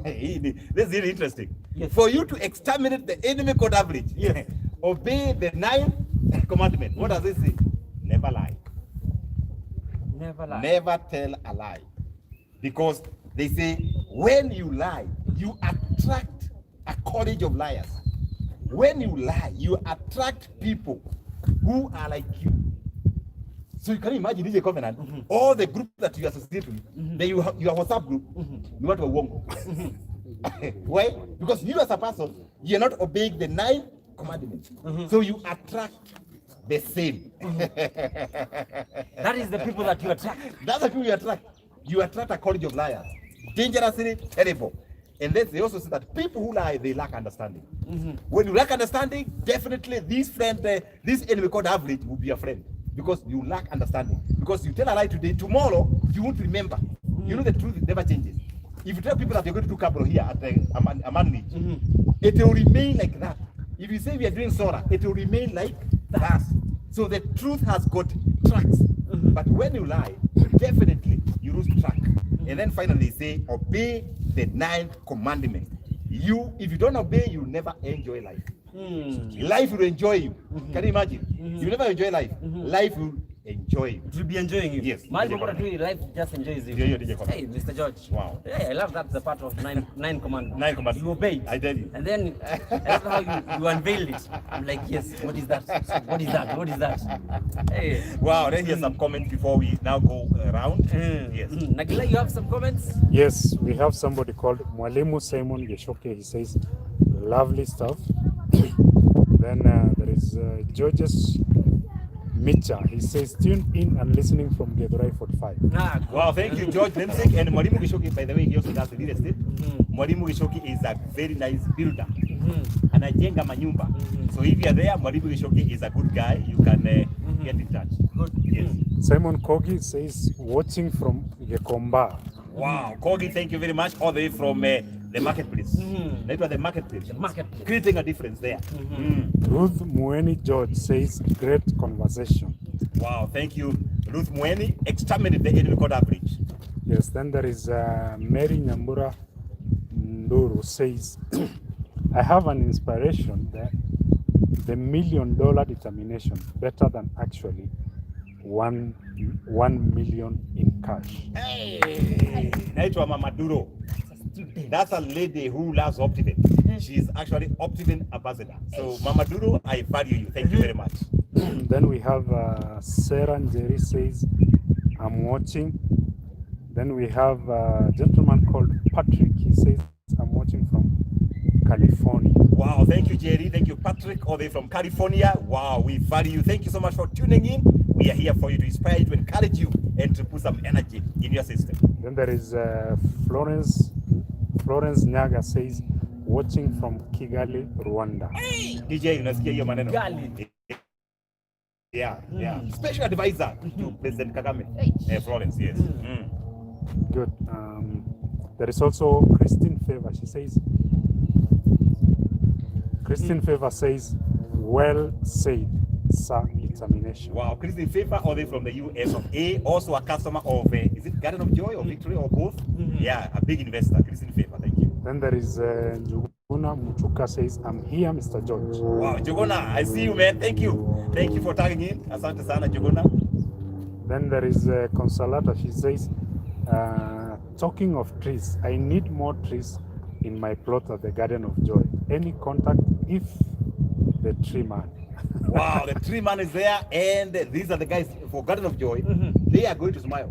This is really interesting. Yes. For you to exterminate the enemy called Avarage, obey the 9th commandment. What does it say? Never lie. Never lie. Never tell a lie. Because they say when you lie, you attract a college of liars. When you lie, you attract people who are like you. So you can imagine DJ Covenant, all the group that you associate with, then your WhatsApp group, you want to wongo. Why? Because you as a person, you're not obeying the 9th commandment. So you attract the same. That is the people that you attract. That's the people you attract. You attract a college of liars. Dangerously terrible. And then they also say that people who lie, they lack understanding. When you lack understanding, definitely this enemy called Avarage will be your friend. Because you lack understanding. Because you tell a lie today, tomorrow you won't remember. You know the truth never changes. If you tell people that you're going to do Cabro here at AMANI, it will remain like that. If you say we are doing Sora, it will remain like that. So the truth has got tracks. But when you lie, definitely you lose track. And then finally say, obey the 9th commandment. If you don't obey, you never enjoy life. Life will enjoy you. Can you imagine? You never enjoy life. Life will enjoy you. It will be enjoying you. Yes. Life just enjoys you. Hey, Mr. George. Wow. Yeah, I love that the part of nine commandments. 9 commandments. You obeyed. I tell you. And then I love how you unveiled it. I'm like, yes, what is that? What is that? What is that? Hey. Wow, let's hear some comments before we now go around. Yes. Nagila, you have some comments? Yes, we have somebody called Mwalimu Simon Geshoke. He says, lovely stuff. Then there is George's Micha. He says, tune in and listening from Gedurai 45. Wow, thank you, George Lemsek. And Mwalimu Geshoke, by the way, he also does the real estate. Mwalimu Geshoke is a very nice builder. Anajenga manyumba. So if you are there, Mwalimu Geshoke is a good guy. You can get in touch. Good. Yes. Simon Kogi says, watching from Gekomba. Wow, Kogi, thank you very much. All the way from the marketplace. That was the marketplace. Creating a difference there. Ruth Mueni George says, great conversation. Wow, thank you, Ruth Mueni. Exterminate the enemy called Avarage. Yes, then there is Mary Nyambura Nduru says, I have an inspiration that the $1 million determination better than actually 1 million in cash. Hey, naitwa Mama Duro. That's a lady who loves optimism. She's actually optimism ambassador. So Mama Duro, I value you. Thank you very much. Then we have Sarah Njeri says, I'm watching. Then we have a gentleman called Patrick. He says, I'm watching from California. Wow, thank you, Jerry. Thank you, Patrick, all the way from California. Wow, we value you. Thank you so much for tuning in. We are here for you to inspire you, to encourage you, and to put some energy in your system. Then there is Florence Nyaga says, watching from Kigali, Rwanda. Hey! DJ, unasikia hiyo maneno? Kigali. Yeah. Special advisor to President Kagame. Florence, yes. Good. There is also Christine Favor. She says, Christine Favor says, well said, sir, Extermination. Wow, Christine Favor, all the way from the US of A, also a customer of, is it Garden of Joy or Victory or both? Yeah, a big investor, Christine Favor, thank you. Then there is Njuguna Mutuka says, I'm here, Mr. George. Wow, Jogona, I see you, man. Thank you. Thank you for tagging in. Asante sana, Jogona. Then there is Consolata. She says, talking of trees, I need more trees in my plot at the Garden of Joy. Any contact if the tree man. Wow, the tree man is there, and these are the guys for Garden of Joy. They are going to smile.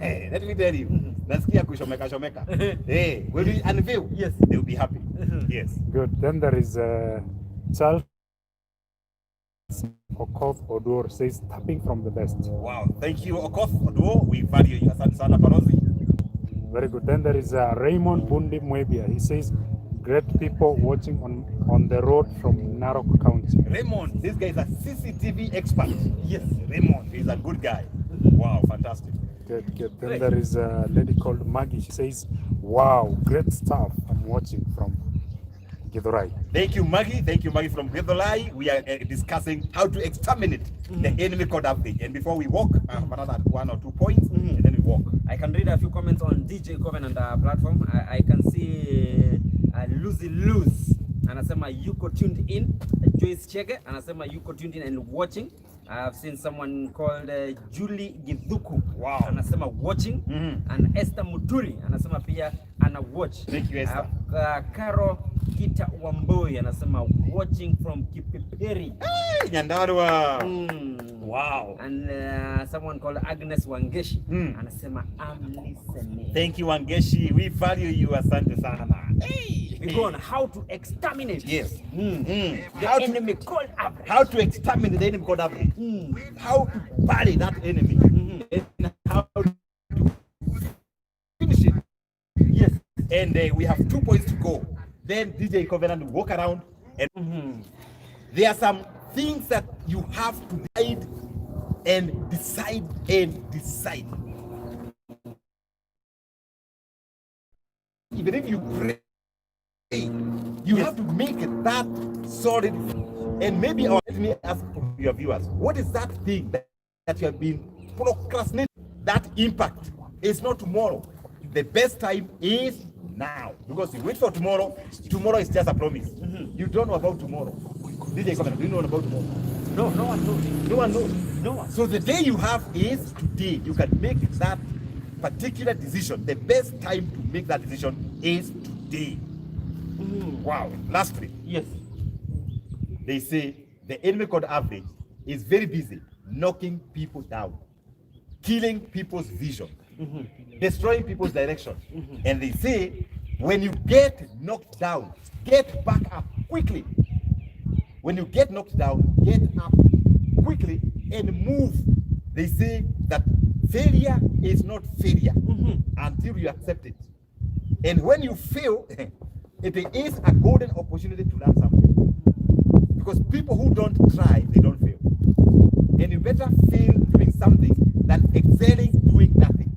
Hey, let me tell you. Nasikia kushomeka shomeka. Hey, when we unveil, yes, they will be happy. Yes. Good. Then there is Charles Okoth Odur says, tapping from the best. Wow, thank you, Okoth Odur. We value you. Asante sana, Barozi. Very good. Then there is Raymond Bundi Mwebia. He says, great people watching on the road from Narok County. Raymond, this guy is a CCTV expert. Yes, Raymond is a good guy. Wow, fantastic. Good, good. Then there is a lady called Maggie. She says, wow, great stuff. I'm watching from Githurai. Thank you, Maggie. Thank you, Maggie from Githurai. We are discussing how to exterminate the enemy code update. And before we walk, I have another 1 or 2 points, and then we walk. I can read a few comments on DJ Covenant platform. I can see Lucy Luz anasema yuko tuned in. Joyce Chege anasema yuko tuned in and watching. I've seen someone called Julie Githuku. Wow. Anasema watching. And Esther Muturi anasema pia ana watch. Thank you, Esther. Karo Kita Wamboi anasema watching from Kipiperi. Hey, Nyandarua. Wow. And someone called Agnes Wangeshi anasema I'm listening. Thank you, Wangeshi. We value you. Asante sana. Hey. We go on how to exterminate. Yes. The enemy called Avarage. How to exterminate the enemy called Avarage. How to bury that enemy. And how to finish it. Yes. And we have 2 points to go. Then DJ Covenant will walk around and there are some things that you have to decide and decide and decide. Even if you pray, you have to make it that solid. And maybe let me ask your viewers, what is that thing that you have been procrastinating? That impact is not tomorrow. The best time is now. Because you wait for tomorrow, tomorrow is just a promise. You don't know about tomorrow. DJ Covenant, do you know about tomorrow? No, no one knows. No one knows. No one. So the day you have is today. You can make that particular decision. The best time to make that decision is today. Wow. Lastly, yes, they say the enemy called Avarage is very busy knocking people down, killing people's vision, destroying people's direction. And they say when you get knocked down, get back up quickly. When you get knocked down, get up quickly and move. They say that failure is not failure until you accept it. And when you fail, it is a golden opportunity to learn something. Because people who don't try, they don't fail. And you better fail doing something than excelling doing nothing.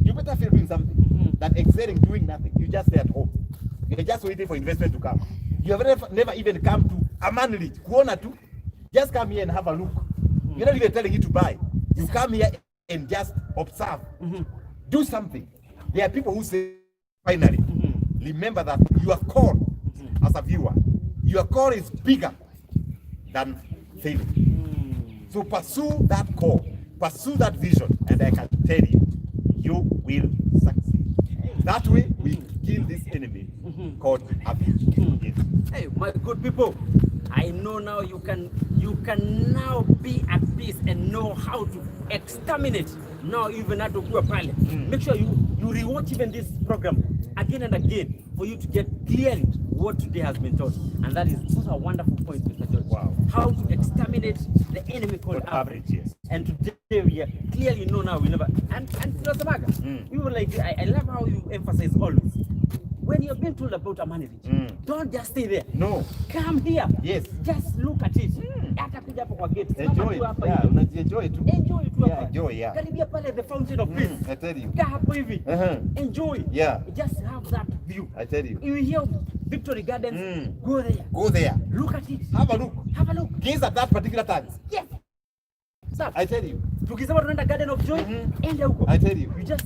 You better fail doing something than excelling doing nothing. You just stay at home. You're just waiting for investment to come. You have never even come to AMANI, Kuona tu. Just come here and have a look. You're not even telling you to buy. You come here and just observe. Do something. There are people who say, finally, remember that your call as a viewer, your call is bigger than failing. So pursue that call, pursue that vision, and I can tell you, you will succeed. That way, we kill this enemy called Avarage. Yes. Hey, my good people, I know now you can now be at peace and know how to exterminate. Now even at Okua Pale. Make sure you rewatch even this program again and again for you to get clearly what today has been taught. And that is such a wonderful point, Mr. George. Wow. How to exterminate the enemy called Avarage. Yes. And today we are clearly know now we never and Philosophaga. We were like I love how you emphasize always. when you're being told about AMANI Ridge, don't just stay there. No. Come here. Yes. Just look at it. Hata kuja hapo kwa gate. Enjoy it. Yeah, unajienjoy tu. Enjoy it. Yeah, enjoy, yeah. Karibia pale the fountain of peace. I tell you. Kaa hapo hivi. Enjoy. Yeah. Just have that view. I tell you. You hear Victory Gardens, go there. Go there. Look at it. Have a look. Have a look. Gaze at that particular tag. Yes. Sir, I tell you. tukisema tunaenda Garden of Joy, enda huko. I tell you. You just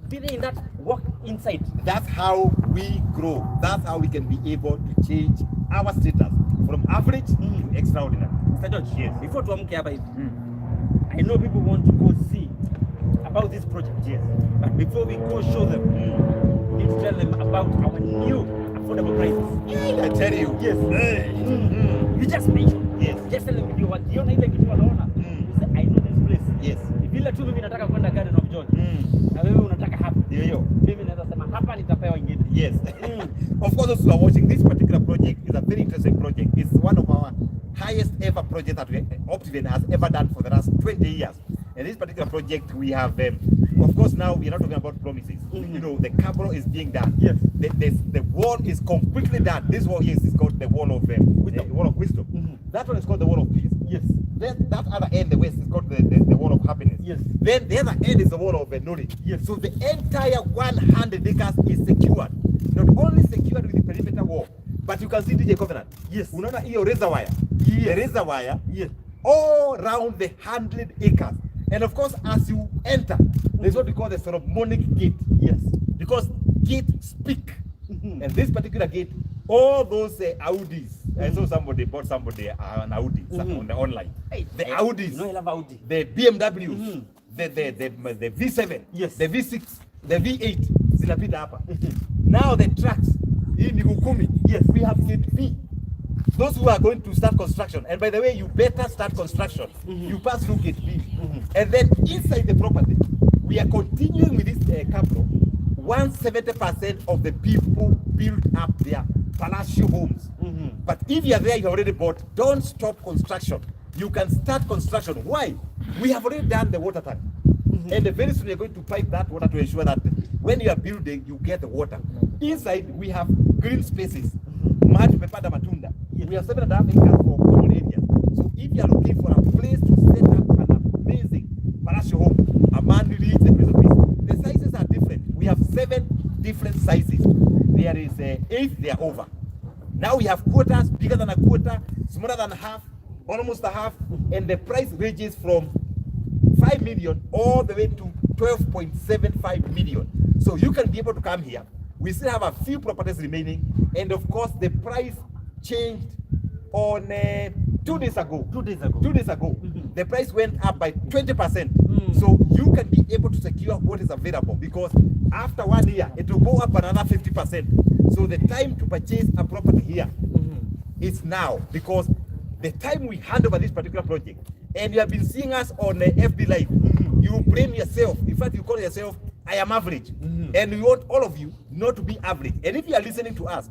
be there in that, walk inside. That's how we grow. That's how we can be able to change our status from average to extraordinary. Mr. George, Yes. before tuamke hapa hivi, I know people want to go see about this project. Yes. But before we go show them, we need to tell them about our new affordable prices. I tell you. Yes. You just mention. Yes. Just tell them you wakiona ile kitu wanaona. You say, I know this place. Yes. Vile tu mimi nataka kwenda Garden of George. Na wewe unataka hapa. Yo. Mimi naweza sema hapa nitapewa ingine. Yes. Of course, those who are watching, this particular project is a very interesting project. It's one of our highest ever project that Optiven has ever done for the last 20 years. And this particular project, we have, of course, now we are not talking about promises. You know, the cabro is being done. Yes. The wall is completely done. This wall here is called the wall of wisdom. That one is called the wall of peace. Yes. Then that other end, the west, is called the wall of happiness. Yes. Then the other end is the wall of knowledge. Yes. So the entire 100 acres is secured. Not only secured with the perimeter wall, but you can see DJ Covenant. Yes. Unaona hiyo razor wire. Yes. The razor wire. Yes. All around the 100 acres. And of course, as you enter, there's what we call the ceremonic gate. Yes. Because gates speak. And this particular gate, all those Audis. I saw somebody bought somebody an Audi on the online. Hey, the Audis. No, I love Audi. The BMWs. The V7. Yes. The V6. The V8. Zinapita hapa. Now the trucks. Hii ni Hukumi. Yes. We have gate B. Those who are going to start construction, and by the way, you better start construction. You pass through gate B. And then inside the property, we are continuing with this capital. 170% of the people build up their palatial homes. But if you are there, you already bought, don't stop construction. You can start construction. Why? We have already done the water tank. And very soon we are going to pipe that water to ensure that when you are building, you get the water. Inside, we have green spaces. Mahali tumepanda matunda. We have 7.5 acres for common areas. So if you are looking for a place to set up an amazing palatial home, AMANI Ridge, the place of peace, the sizes are different. We have 7 different sizes. There is 8, they are over. Now we have quarters, bigger than a quarter, smaller than half, almost a half, and the price ranges from 5 million all the way to 12.75 million. So you can be able to come here. We still have a few properties remaining, and of course the price changed on 2 days ago. 2 days ago. 2 days ago. The price went up by 20%. So you can be able to secure what is available, because after 1 year it will go up another 50%. So the time to purchase a property here is now, because the time we hand over this particular project, and you have been seeing us on FB Live, you blame yourself. In fact, you call yourself, I am average. And we want all of you not to be average. And if you are listening to us,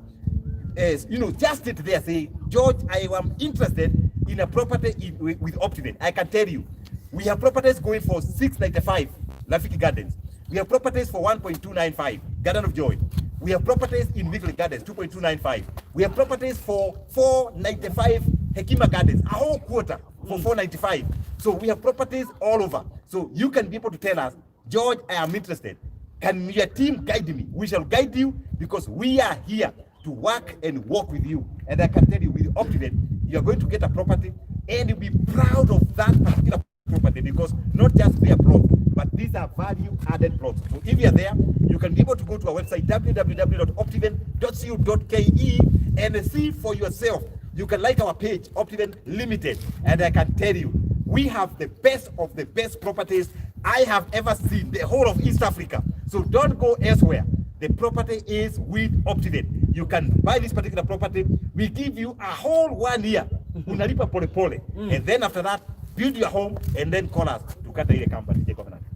you know, just sit there, say, George, I am interested in a property with Optiven. I can tell you, we have properties going for 695, Lafiki Gardens. We have properties for 1.295, Garden of Joy. We have properties in Victory Gardens, 2.295. We have properties for 495, Hekima Gardens, a whole quarter for 495. So we have properties all over. So you can be able to tell us, George, I am interested. Can your team guide me? We shall guide you, because we are here to work and work with you. And I can tell you, with Optiven, you are going to get a property, and you'll be proud of that particular property, because not just their plot, but these are value-added plots. So if you're there, you can be able to go to our website, www.optiven.co.ke, and see for yourself. You can like our page, Optiven Limited, and I can tell you, we have the best of the best properties I have ever seen, the whole of East Africa. So don't go elsewhere. The property is with Optiven. You can buy this particular property. We give you a whole 1 year. Unalipa pole pole. And then after that, build your home and then call us to cut the company.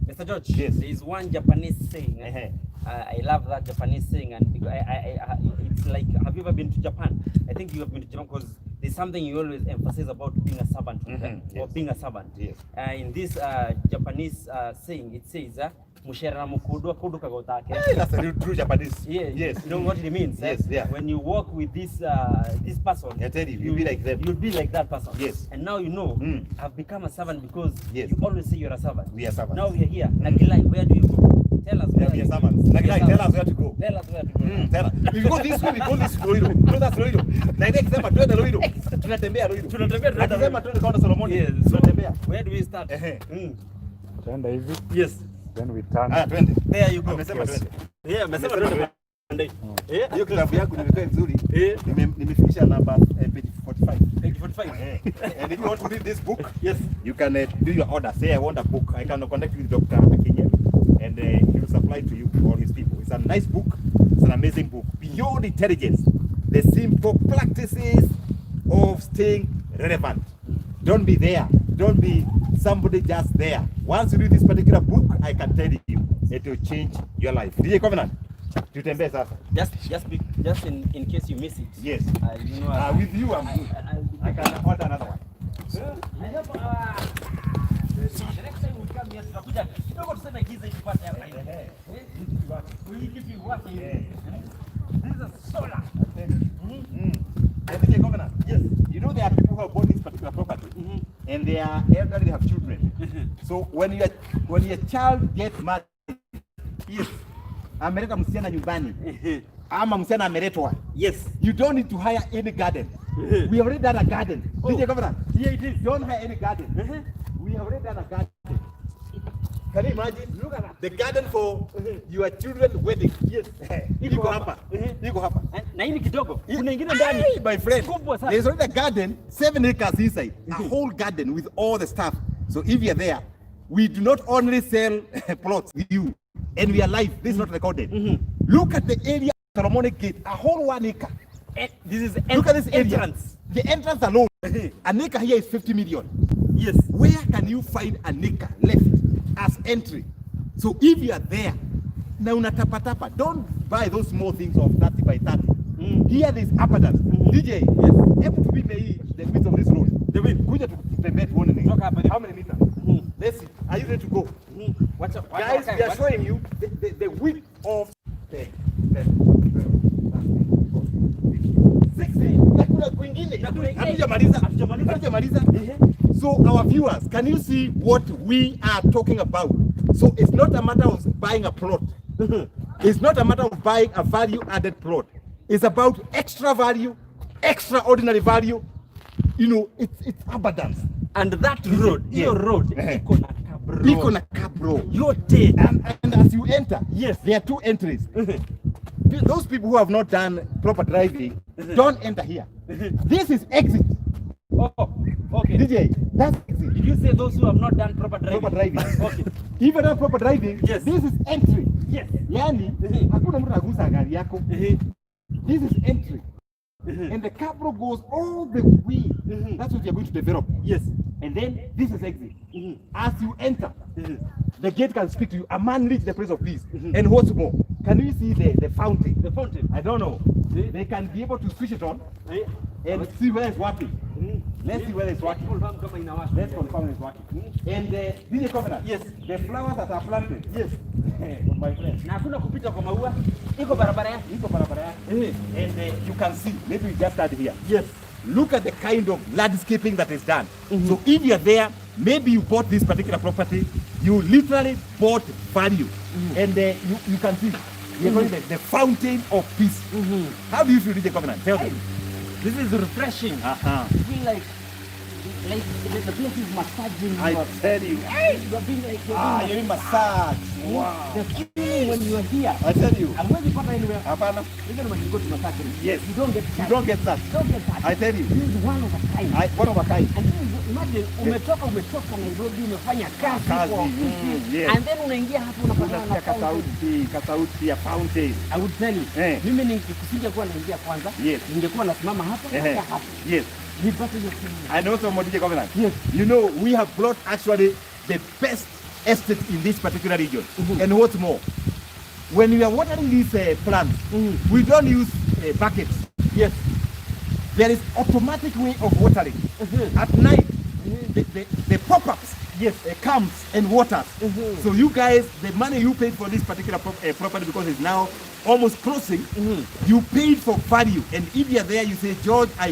Mr. George, yes. There is one Japanese saying. I love that Japanese saying, and it's like, have you ever been to Japan? I think you have been to Japan, because there's something you always emphasize about being a servant, or being a servant. Yes. In this Japanese saying, it says, Mushera mukudu kagotake. That's a true Japanese. Yes. You know what it means? Yes, yeah. When you walk with this person, I tell you, you'll be like them. You'll be like that person. Yes. And now you know, I've become a servant because yes. you always say you're a servant. We are servants. Now we are here. Nagilai, where do you go? Tell us where we are servants. Nagilai, tell us where to go. Tell us where to go. Tell us. If you go this way, we go this Loiro. No, that's Loiro. Next time, twende Loiro. Tunatembea Loiro. Tunasema twende kwa Solomoni. Yes. Tunatembea. Where do we start? Twende hivi. Yes. Then we turn. Twende. There you go. Amesema twende. Yeah, amesema twende. Hiyo kitabu yako nimekuwa nzuri. Nimefikisha namba page 45. Page 45. And if you want to read this book, yes, you can do your order. Say I want a book. I can connect with Dr. Kenya, and he will supply to you all his people. It's a nice book. It's an amazing book. Beyond Intelligence, the simple practices of staying relevant. Don't be there. Don't be somebody just there. Once you read this particular book, I can tell you, it will change your life. DJ Covenant, tutembee sasa. Just in case you miss it. Yes. You know, with you, I'm good. I can order another one. I hope the next time we come here, tutakuja kidogo tuseme giza ikipata hapa hivi. We keep you working. This is a solar. DJ Covenant, yes. You know there are people who have bought this particular property, and they are elderly, they have children. So when your child gets married, yes, ameleta msichana nyumbani, ama msichana ameletwa, yes, you don't need to hire any garden. We have already done a garden. DJ Covenant, here it is. Don't hire any garden. We have already done a garden. Can you imagine? Look at that. The garden for your children's wedding. Yes. Iko hapa. Iko hapa. Na hii kidogo. Kuna ingine ndani. My friend. Kubwa sana. There's already a garden, 7 acres inside. A whole garden with all the stuff. So if you're there, we do not only sell plots with you, and we are live. This is not recorded. Look at the area, Solomonic Gate, a whole 1 acre. This is look at this entrance. The entrance alone. An acre here is 50 million. Yes. Where can you find an acre left as entry? So if you are there, now unatapatapa, don't buy those small things of 30 by 30. Here there is abundance. DJ, yes, able to be the width of this road. The width. Kuja tutembee tuone nini. How many meters? Let's see. Are you ready to go? Guys, we are showing you the width of the 60. So our viewers, can you see what we are talking about? So it's not a matter of buying a plot. It's not a matter of buying a value-added plot. It's about extra value, extraordinary value. You know, it's abundance. And that road, your road, iko na kabro. Your day. And as you enter, yes, there are 2 entries. Those people who have not done proper driving, don't enter here. This is exit. Oh, okay. DJ, that's exit. Did you say those who have not done proper driving? Proper driving. Okay. If you done proper driving, yes, this is entry. Yes. Yani, hakuna mtu anagusa gari yako. This is entry. And the cabro goes all the way. That's what you're going to develop. Yes. And then this is exit. As you enter, the gate can speak to you. A man reach the place of peace. And what's more, can you see the fountain? The fountain. I don't know. They can be able to switch it on and see where it's working. Let's see whether it's working. Let's confirm it's working. And DJ Covenant, yes, the flowers that are planted, yes, my friend. Na hakuna kupita kwa maua, iko barabara yake. Iko barabara yake. And you can see, maybe we just start here. Yes. Look at the kind of landscaping that is done. So if you're there, maybe you bought this particular property, you literally bought value. And you can see, we're calling it the fountain of peace. How do you feel, DJ Covenant? Tell me. This is refreshing. I feel like the place is massaging. I tell you. You're being like you're in massage. Wow. The feeling when you are here. I tell you. And when you come anywhere, Hapana. even when you go to massage, yes, you don't get that. You don't get that. Don't get that. I tell you. This is one of a kind. One of a kind. And this is, imagine, umetoka Nairobi, umefanya kazi. Yes. And then unaingia hapo unapata na kasauti ya fountain. I would tell you. Mimi nikikusinja kuwa naingia kwanza. Yes. Ningekuwa nasimama hapo hapo. Yes. And also, DJ Covenant, yes, you know, we have brought actually the best estate in this particular region. And what's more, when we are watering these plants, we don't use buckets. Yes. There is automatic way of watering. At night, the pop-ups yes, comes and waters. So you guys, the money you paid for this particular property, because it's now almost closing, you paid for value. And if you're there, you say, George, I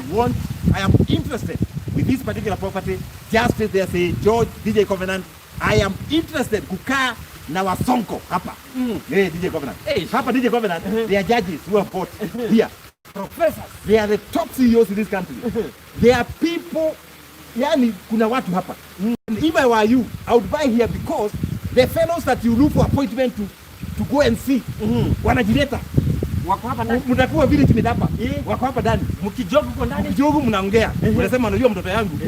am interested with this particular property. Just stay there, say, George, DJ Covenant, I am interested kukaa na wasonko hapa. DJ Covenant. Hapa DJ Covenant, they are judges who have bought here. Professors. They are the top CEOs in this country. They are people, yani kuna watu hapa. If I were you, I would buy here because the fellows that you look for appointment to go and see, wanajileta. Wako hapa ndani. Mtakuwa village meet hapa. Wako hapa ndani. Mkijogu huko ndani. Mkijogu mnaongea. Unasema unajua mtoto yangu,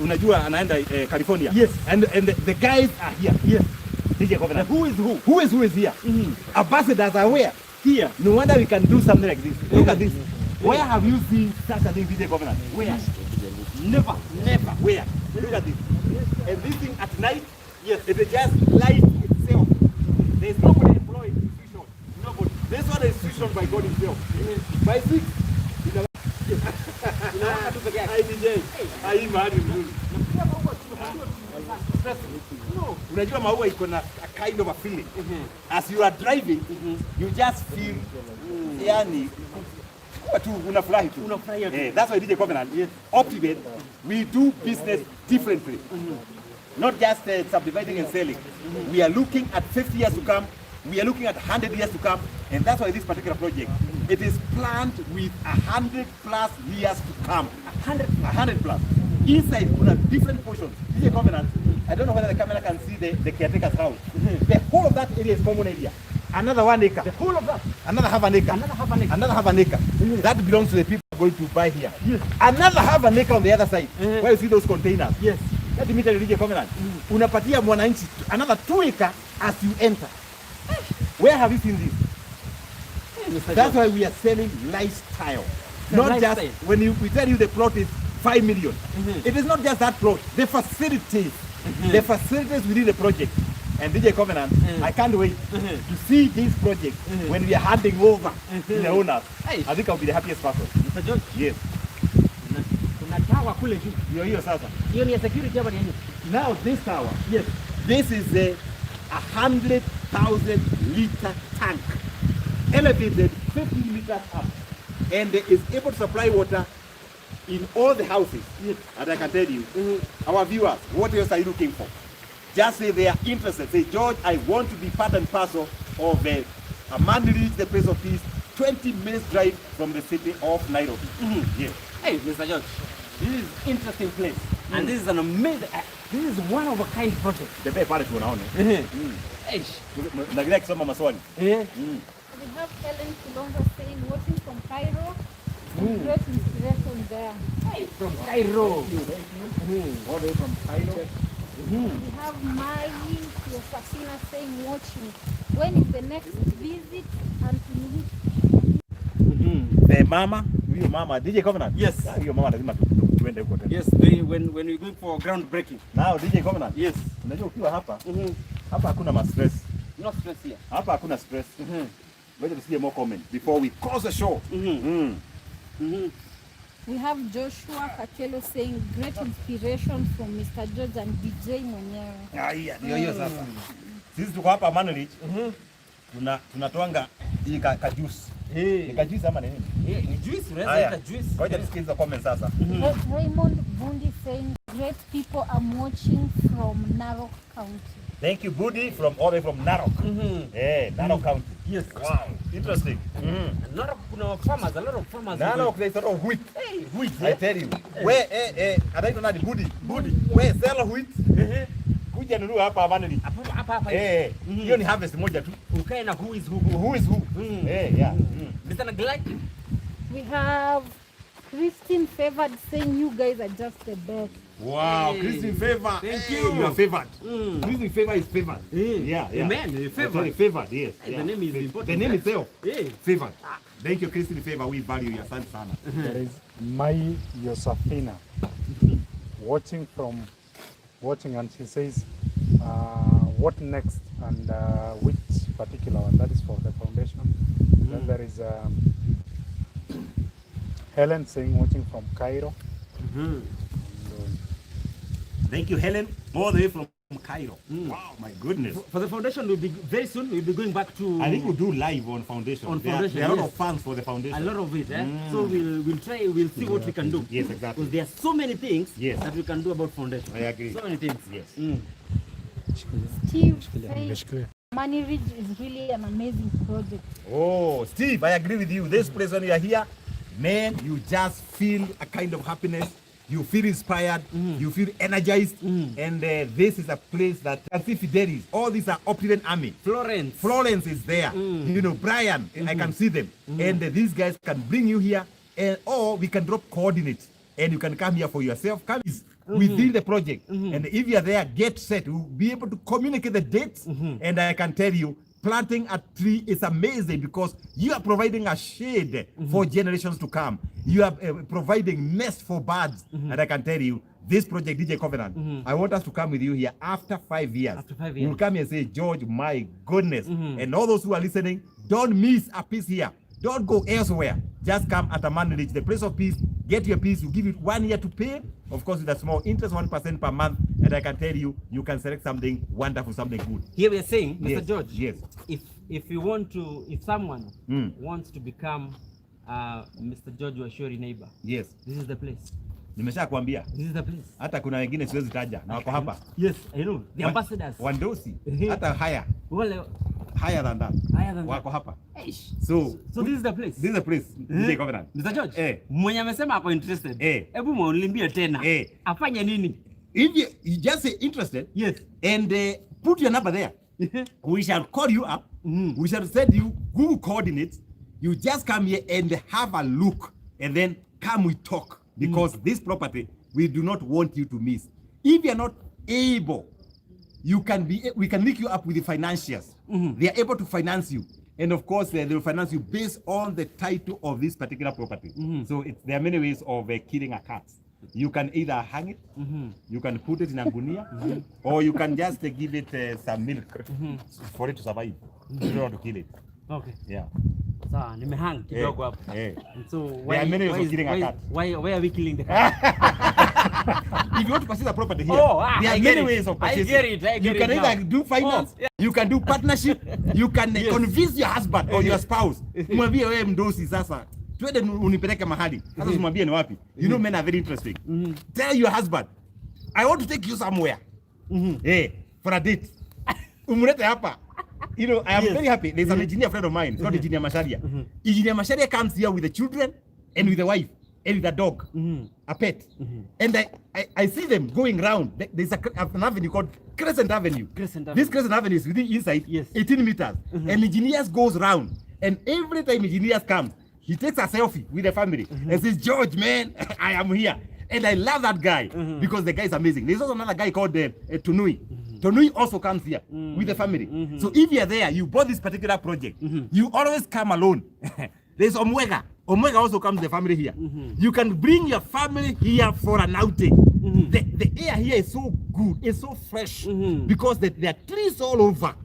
unajua anaenda California. Yes. And the guys are here. Yes. DJ Covenant. Who is who? Who is here? Ambassadors are where? Here. No wonder we can do something like this. Look at this. Where have you seen such a thing, DJ Covenant? Where? Never. Where? Look at this. And this thing at night, yes, it is just light itself. There is nobody employed in institution. Nobody. This one is institution by God himself. By 6. Hi DJ. Hi man. Unajua maua iko na a kind of a feeling. As you are driving, you just feel yani tu unafurahi tu. That's why DJ Covenant, Optimate, we do business differently. Not just subdividing and selling. We are looking at 50 years to come. We are looking at 100 years to come. And that's why this particular project, it is planned with 100 plus years to come. 100 plus. Inside, we have different portions. DJ Covenant, I don't know whether the camera can see the caretaker's house. The whole of that area is common area. Another 1 acre. The whole of that. Another half an acre. Another half an acre. That belongs to the people going to buy here. Yes. Another half an acre on the other side. Where you see those containers. Yes. Let me tell you, DJ Covenant. Unapatia mwananchi another 2 acre as you enter. Where have you seen this? That's why we are selling lifestyle. Not just when we tell you the plot is 5 million. It is not just that plot. The facilities. The facilities within the project. And DJ Covenant, I can't wait to see this project when we are handing over to the owners. I think I'll be the happiest person. Mr. George? Yes. Kuna tower kule juu. Hiyo sasa. Hiyo ni security hapa ni. Now this tower. Yes. This is a 100,000 liter tank. Elevated 50 meters up. And is able to supply water in all the houses. Yes. And I can tell you, our viewers, what else are you looking for? Just say they are interested. Say, George, I want to be part and parcel of AMANI Reach, the place of peace, 20 minutes drive from the city of Nairobi. Yes. Hey, Mr. George, this is an interesting place. And this is an amazing, this is one of a kind project. The best part is unaona. Nagira kusoma maswali. We have Helen Kilonzo saying, watching from Cairo. Great inspiration there. Hey, from Cairo. All the way from Cairo. We have Mai Yosafina saying, watching. When is the next visit and in which? The mama, huyo mama, DJ Covenant. Yes. Huyo mama lazima tuende huko tena. Yes, when we're going for groundbreaking. Now DJ Covenant. Yes. Unajua ukiwa hapa, hapa hakuna ma stress. No stress here. Hapa hakuna stress. Ngoja tusikie more comment before we close the show. We have Joshua Kakelo saying, great inspiration from Mr. George and DJ mwenyewe. Ndio hiyo sasa. Sisi tuko hapa AMANI Reach. Tunatoanga hii ka juice. Ni ka juice ama nini? Ni juice, unaweza ita juice. Ngoja tusikie hizo comments sasa. Raymond Bundi saying, great people, I'm watching from Narok County. Thank you, Budi, from all the way from Narok. Narok County. Yes. Wow, interesting. Narok, kuna farmers, a lot of farmers. Narok, there's a lot of wheat. Wheat. I tell you. Where, anaitwa nani? Budi. Where sell wheat? Kuja nunua hapa AMANI Reach. Hapa. Hiyo ni harvest moja tu. Ukae na who is who. Who is who? Yeah. Mr. Naglai. We have Christine Favored saying, you guys are just the best. Wow, Christine Favor. Thank you. You are favored. Christine Favor is favored. Yeah. Amen. Favored. Favored, yes. The name is important. The name itself. Favored. Thank you, Christine Favor. We value your son sana. There is Mai Yosafina watching and she says, what next and which particular one? That is for the foundation. Then there is Helen saying, watching from Cairo. Thank you, Helen, all the way from Cairo. Wow, my goodness. For the foundation, we'll be very soon. We'll be going back to. I think we'll do live on foundation. There are a lot of funds for the foundation. A lot of it, So we'll try. We'll see what we can do. Yes, exactly. Because there are so many things yes. that we can do about foundation. I agree. So many things. Yes. Steve, AMANI Ridge is really an amazing project. Oh, Steve, I agree with you. This place when you are here, man, you just feel a kind of happiness. You feel inspired, you feel energized, and this is a place that, as if there is, all these are opulent army. Florence is there, you know, Brian, I can see them, and these guys can bring you here, and or we can drop coordinates, and you can come here for yourself, come within the project, and if you are there, get set, we'll be able to communicate the dates, and I can tell you, planting a tree is amazing because you are providing a shade for generations to come. You are providing nest for birds. And I can tell you, this project, DJ Covenant, I want us to come with you here after 5 years. After 5 years. We'll come and say, George, my goodness. And all those who are listening, don't miss a piece here. Don't go elsewhere. Just come at AMANI Ridge, the place of peace. Get your peace. We'll give you 1 year to pay. Of course, with a small interest, 1% per month. And I can tell you, you can select something wonderful, something good. Here we are saying, Mr. Yes. George, yes. If you want to, if someone wants to become Mr. George Washori neighbor, yes, this is the place. Nimesha kuambia. This is the place. Hata kuna wengine siwezi taja na wako hapa. Yes, I know. The ambassadors. Wandosi. Hata higher. Well, higher than that. Higher than wako hapa. So this is the place. This is the place. DJ Covenant. Mr. George. Mwenye amesema ako interested. Hebu mwalimbie tena. Afanye nini? If you just say interested, yes, and put your number there. We shall call you up. We shall send you Google coordinates. You just come here and have a look, and then come we talk. Because this property, we do not want you to miss. If you are not able, we can link you up with the financiers. They are able to finance you. And of course, they will finance you based on the title of this particular property. So there are many ways of killing a cat. You can either hang it, you can put it in a gunia, or you can just give it some milk for it to survive. You don't want to kill it. Okay. Yeah. Sawa, nimehang kidogo hapo. So why are we killing the cat? If you want to purchase a property here, there are many ways of purchasing. I get it. You can either do finance, you can do partnership, you can convince your husband or your spouse. Mwambie wewe mdosi sasa. Twende unipeleke mahali. Sasa umwambie ni wapi. You know men are very interesting. Tell your husband, I want to take you somewhere. For a date. Umulete hapa. You know, I am very happy. There's an engineer friend of mine, it's called Engineer Masharia. Engineer Masharia comes here with the children and with the wife and with a dog, a pet. And I see them going round. There's an avenue called Crescent Avenue. This Crescent Avenue is within inside 18 meters. And engineers goes round. And every time engineers come, he takes a selfie with the family and says, George, man, I am here. And I love that guy because the guy is amazing. There's also another guy called Tunui. Tunui also comes here with the family. So if you're there, you bought this particular project, you always come alone. There's Omwega. Omwega also comes with the family here. You can bring your family here for an outing. The air here is so good, it's so fresh because there are trees all over.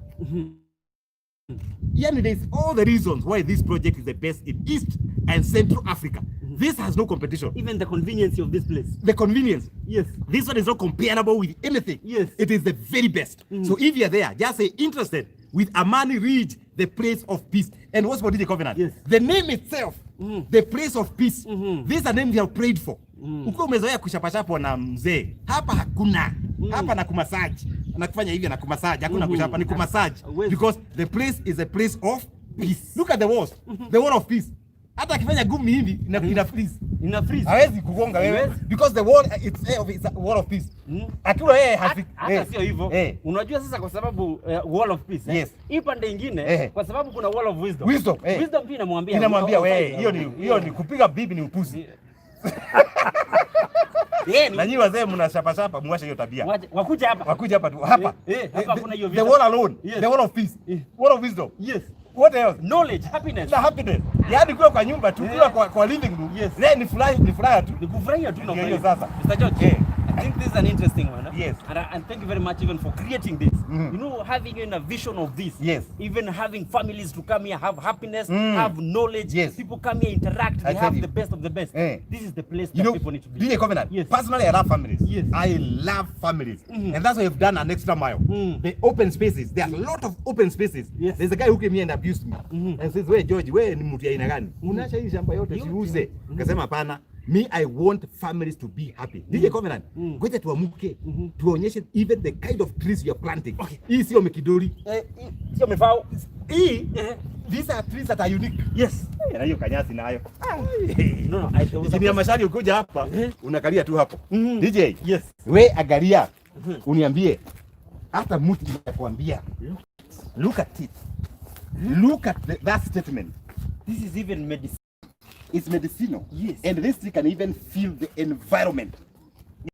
There's all the reasons why this project is the best in East and Central Africa. This has no competition. Even the convenience of this place. The convenience. Yes. This one is not comparable with anything. Yes. It is the very best. So if you're there, just say interested with AMANI Ridge, the place of peace. And what's for DJ Covenant? Yes. The name itself, the place of peace. This is a name they have prayed for. Ukiwa umezoea kuchapachapwa na mzee, hapa hakuna. Hapa na kumassage. Anakufanya hivi na kumassage, hakuna kuchapa ni kumassage. Because the place is a place of peace. Look at the walls. The wall of peace. Hata akifanya gumi hivi ina freeze. Ina freeze. Hawezi kugonga wewe because the wall it's a wall of peace. Akiwa yeye hata sio hivyo. Unajua sasa kwa sababu wall of peace. Yes. Hii pande nyingine kwa sababu kuna wall of wisdom. Wisdom pia inamwambia wewe hiyo ni kupiga bibi ni upuzi. Na nyinyi wazee mnashapa muache hiyo tabia. Wakuja hapa tu. Hapa kuna hiyo the wall alone. The wall of peace. Wall of wisdom. Yes. What else? Knowledge, happiness. Na happiness. Yaani kwa nyumba tu, kwa living room. Yes. Ni furaha tu. Ni kufurahia tu na hiyo sasa. Mr. George, I think this is an interesting one. Huh? Yes. And thank you very much even for creating this. You know, having even a vision of this. Yes. Even having families to come here, have happiness, have knowledge. Yes. People come here, interact, they have the best of the best. This is the place that people need to be. DJ Covenant, yes. Personally, I love families. Yes. I love families. And that's why we've done an extra mile. The open spaces. There's a lot of open spaces. Yes. There's a guy who came here and abused me. And says, "Where George, where ni mtu ya aina gani? Unaacha hii shamba yote siuze." Nikasema hapana. Me, I want families to be happy. DJ Covenant, ngoja tuamuke, tuonyeshe even the kind of trees you are planting. Hii sio mikidori. Sio mefao. Hii, these are trees that are unique. Yes. Na hiyo kanyasi nayo. No, Chini ya mashari ukuja hapa, unakalia tu hapo. DJ, yes. We agalia, uniambie, hata mtu anakuambia, look at it. Look at that statement. This is even medicine. It's medicinal. Yes. And this tree can even feel the environment.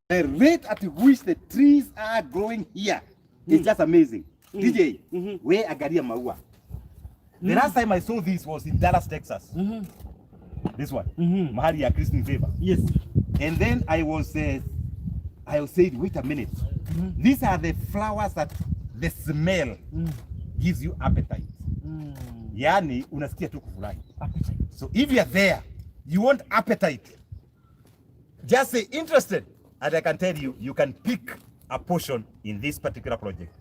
The rate at which the trees are growing here is just amazing. DJ, we agalia maua. The last time I saw this was in Dallas, Texas. This one, mahali ya Christine Favor. Yes. And then I said, wait a minute. These are the flowers that the smell gives you appetite. Yani unasikia tu kufurahi. Appetite. So if you are there, you want appetite, just say interested, and I can tell you, you can pick a portion in this particular project.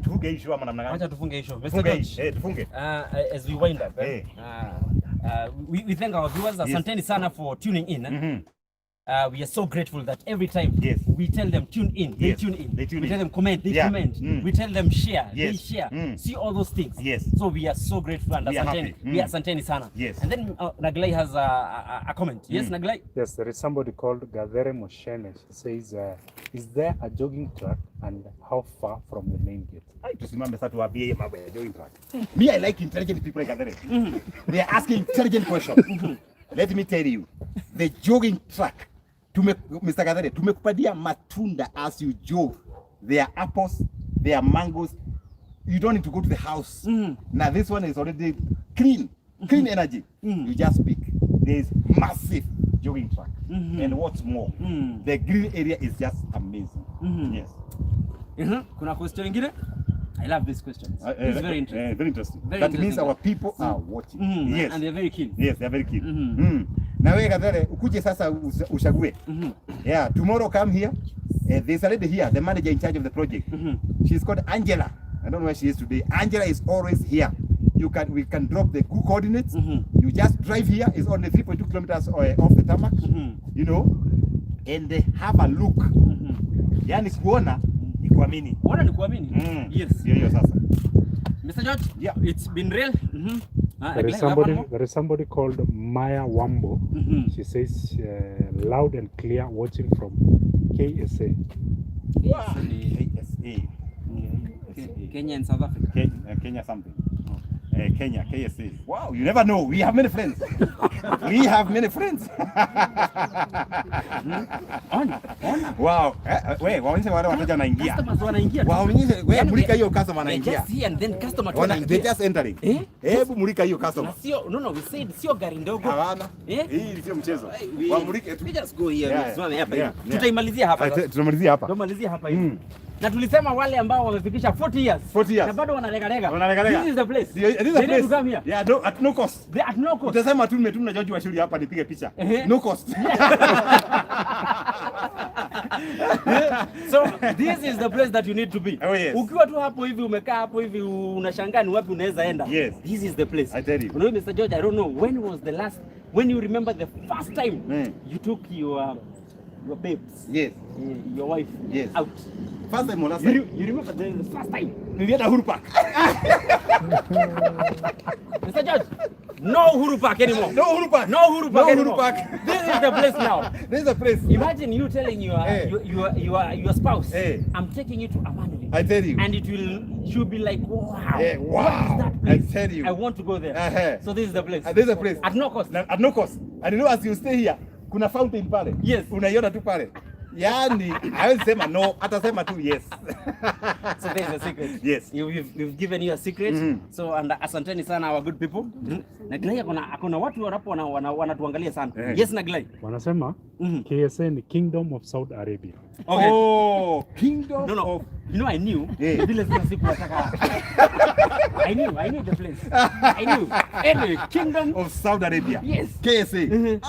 Tufunge hii show ama namna gani? Acha tufunge hii show. Tufunge. As we wind up, we thank our viewers. Asanteni sana for tuning in. We are so grateful that every time we tell them tune in, they tune in. We tell them comment, they comment. We tell them share, they share. See all those things. So we are so grateful and asanteni. We are asanteni sana. And then Naglai has a comment. Yes, Naglai? Yes, there is somebody called Gadhere Moshene. She says, is there a jogging track and how far from the main gate? Me, I like intelligent people like Gadhere. They are asking intelligent questions. Let me tell you, the jogging track, Mr. Gadhere, tumekupatia matunda as you jog. There are apples, there are mangoes. You don't need to go to the house. Now this one is already clean energy. You just pick. There is massive jogging track. And what's more, the green area is just amazing. Yes. Kuna question ingine? I love these questions. It's very interesting. Very interesting. Very that interesting. means our people are watching. Yes. And they're very keen. Yes, they're very keen. Na wewe Gadhere, ukuje sasa ushague. Yeah, tomorrow come here. There's a lady here, the manager in charge of the project. She's called Angela. I don't know where she is today. Angela is always here. We can drop the Google coordinates. You just drive here. It's only 3.2 kilometers off the tarmac. You know, and they have a look. Yani kuona ni kuamini. Kuona ni kuamini. Yes. Hiyo sasa. Mr. George, yeah, it's been real. There is somebody called Maya Wambo. She says loud and clear, watching from KSA. Wow. KSA. Kenya and South Africa. Kenya something. Kenya, KSA. Wow, you never know. We have many friends. We have many friends. Wow. Wait, waonyeshe wale wateja wanaingia. Customers wanaingia. Waonyeshe, wewe mulika hiyo customer wanaingia. Just here and then customer wanaingia. They just entering. Hebu mulika hiyo customer. Sio, no, we said sio gari ndogo. Hapana. Hii sio mchezo. Wamulike tu. We just go here. Tusimame hapa hivi. Tutaimalizia hapa. Tutamalizia hapa. Tutamalizia hapa hivi. Na tulisema wale ambao wamefikisha 40 years. Na bado wanalega. This is the place. This is the place. To come here. Yeah, at no cost. At no cost. Utasema tu nimetuma George wa shule hapa nipige picha. No cost. So this is the place that you need to be. Oh, yes. Ukiwa tu hapo hivi umekaa hapo hivi unashangaa ni wapi unaweza enda. Yes. This is the place. I tell you. You know, Mr. George, I don't know when you remember the first time you took your babes. Yes. Your wife. Yes. Out. First time or last time? You remember the first time? Nilienda Uhuru Park. Mr. George, no Uhuru Park anymore. No Uhuru Park. No Uhuru Park anymore. This is the place now. This is the place. Imagine you telling your spouse, I'm taking you to AMANI. I tell you. And she'll be like, wow. Wow. What is that place? I tell you. I want to go there. So this is the place. This is the place. At no cost. At no cost. And you know, as you stay here, kuna fountain pale. Yes. Unaiona tu pale. Yani, hawezi sema no, atasema tu yes. So there's a secret. Yes. We've given you a secret. So and asanteni sana our good people. Naglai akona watu wanapo wanatuangalia sana. Yes Naglai. Wanasema KSA ni Kingdom of Saudi Arabia. Okay. Oh, Kingdom of... You know, I knew. Yeah. Vile zina siku wataka. I knew the place. I knew. Anyway, Kingdom of Saudi Arabia. Yes. KSA.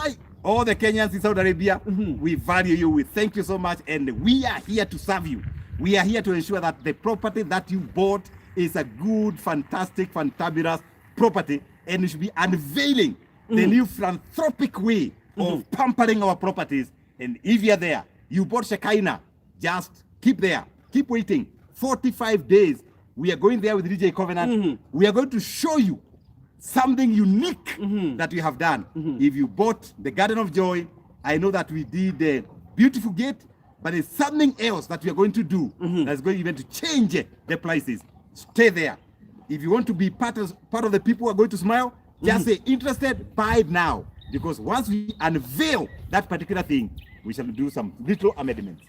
All the Kenyans in Saudi Arabia, we value you. We thank you so much, and we are here to serve you. We are here to ensure that the property that you bought is a good, fantastic, fantabulous property, and we should be unveiling the new philanthropic way of pampering our properties. And if you're there, you bought Shekinah, just keep there, keep waiting. 45 days, we are going there with DJ Covenant. We are going to show you something unique that we have done. If you bought the Garden of Joy, I know that we did a beautiful gate, but it's something else that we are going to do that's going even to change the prices. Stay there. If you want to be part of the people who are going to smile, just say interested, buy it now. Because once we unveil that particular thing, we shall do some little amendments.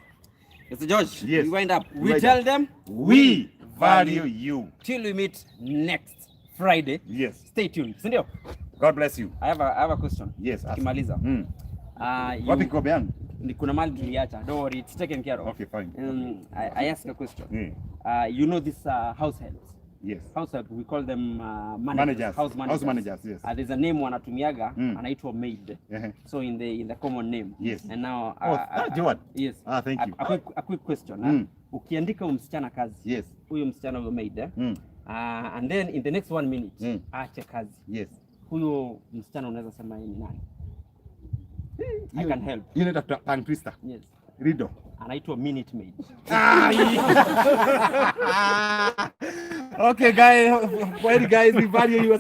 Mr. George, yes. We wind up. We tell them we value you. Till we meet next Friday. Yes. Stay tuned. Sindio? God bless you. I have a question. Yes. Kimaliza. Wapi kobe yangu? Kuna mali tuliacha. Don't worry, it's taken care of. Okay, fine. I ask a question. You know this house helps. Yes. House help, we call them managers. House managers, yes. There's a name wanatumiaga, anaitwa maid. So in the common name. Yes. And now George. Yes. Thank you. A quick question. Ukiandika msichana kazi. Yes. Huyo msichana huyo maid. And then in the next 1 minute, aache kazi. Yes. Huyo msichana unaweza sema yeye ni nani? I can help. You know Dr. Twister. Yes. Rido. Anaitwa Minute Maid. Okay, guys. Well, guys, we value you.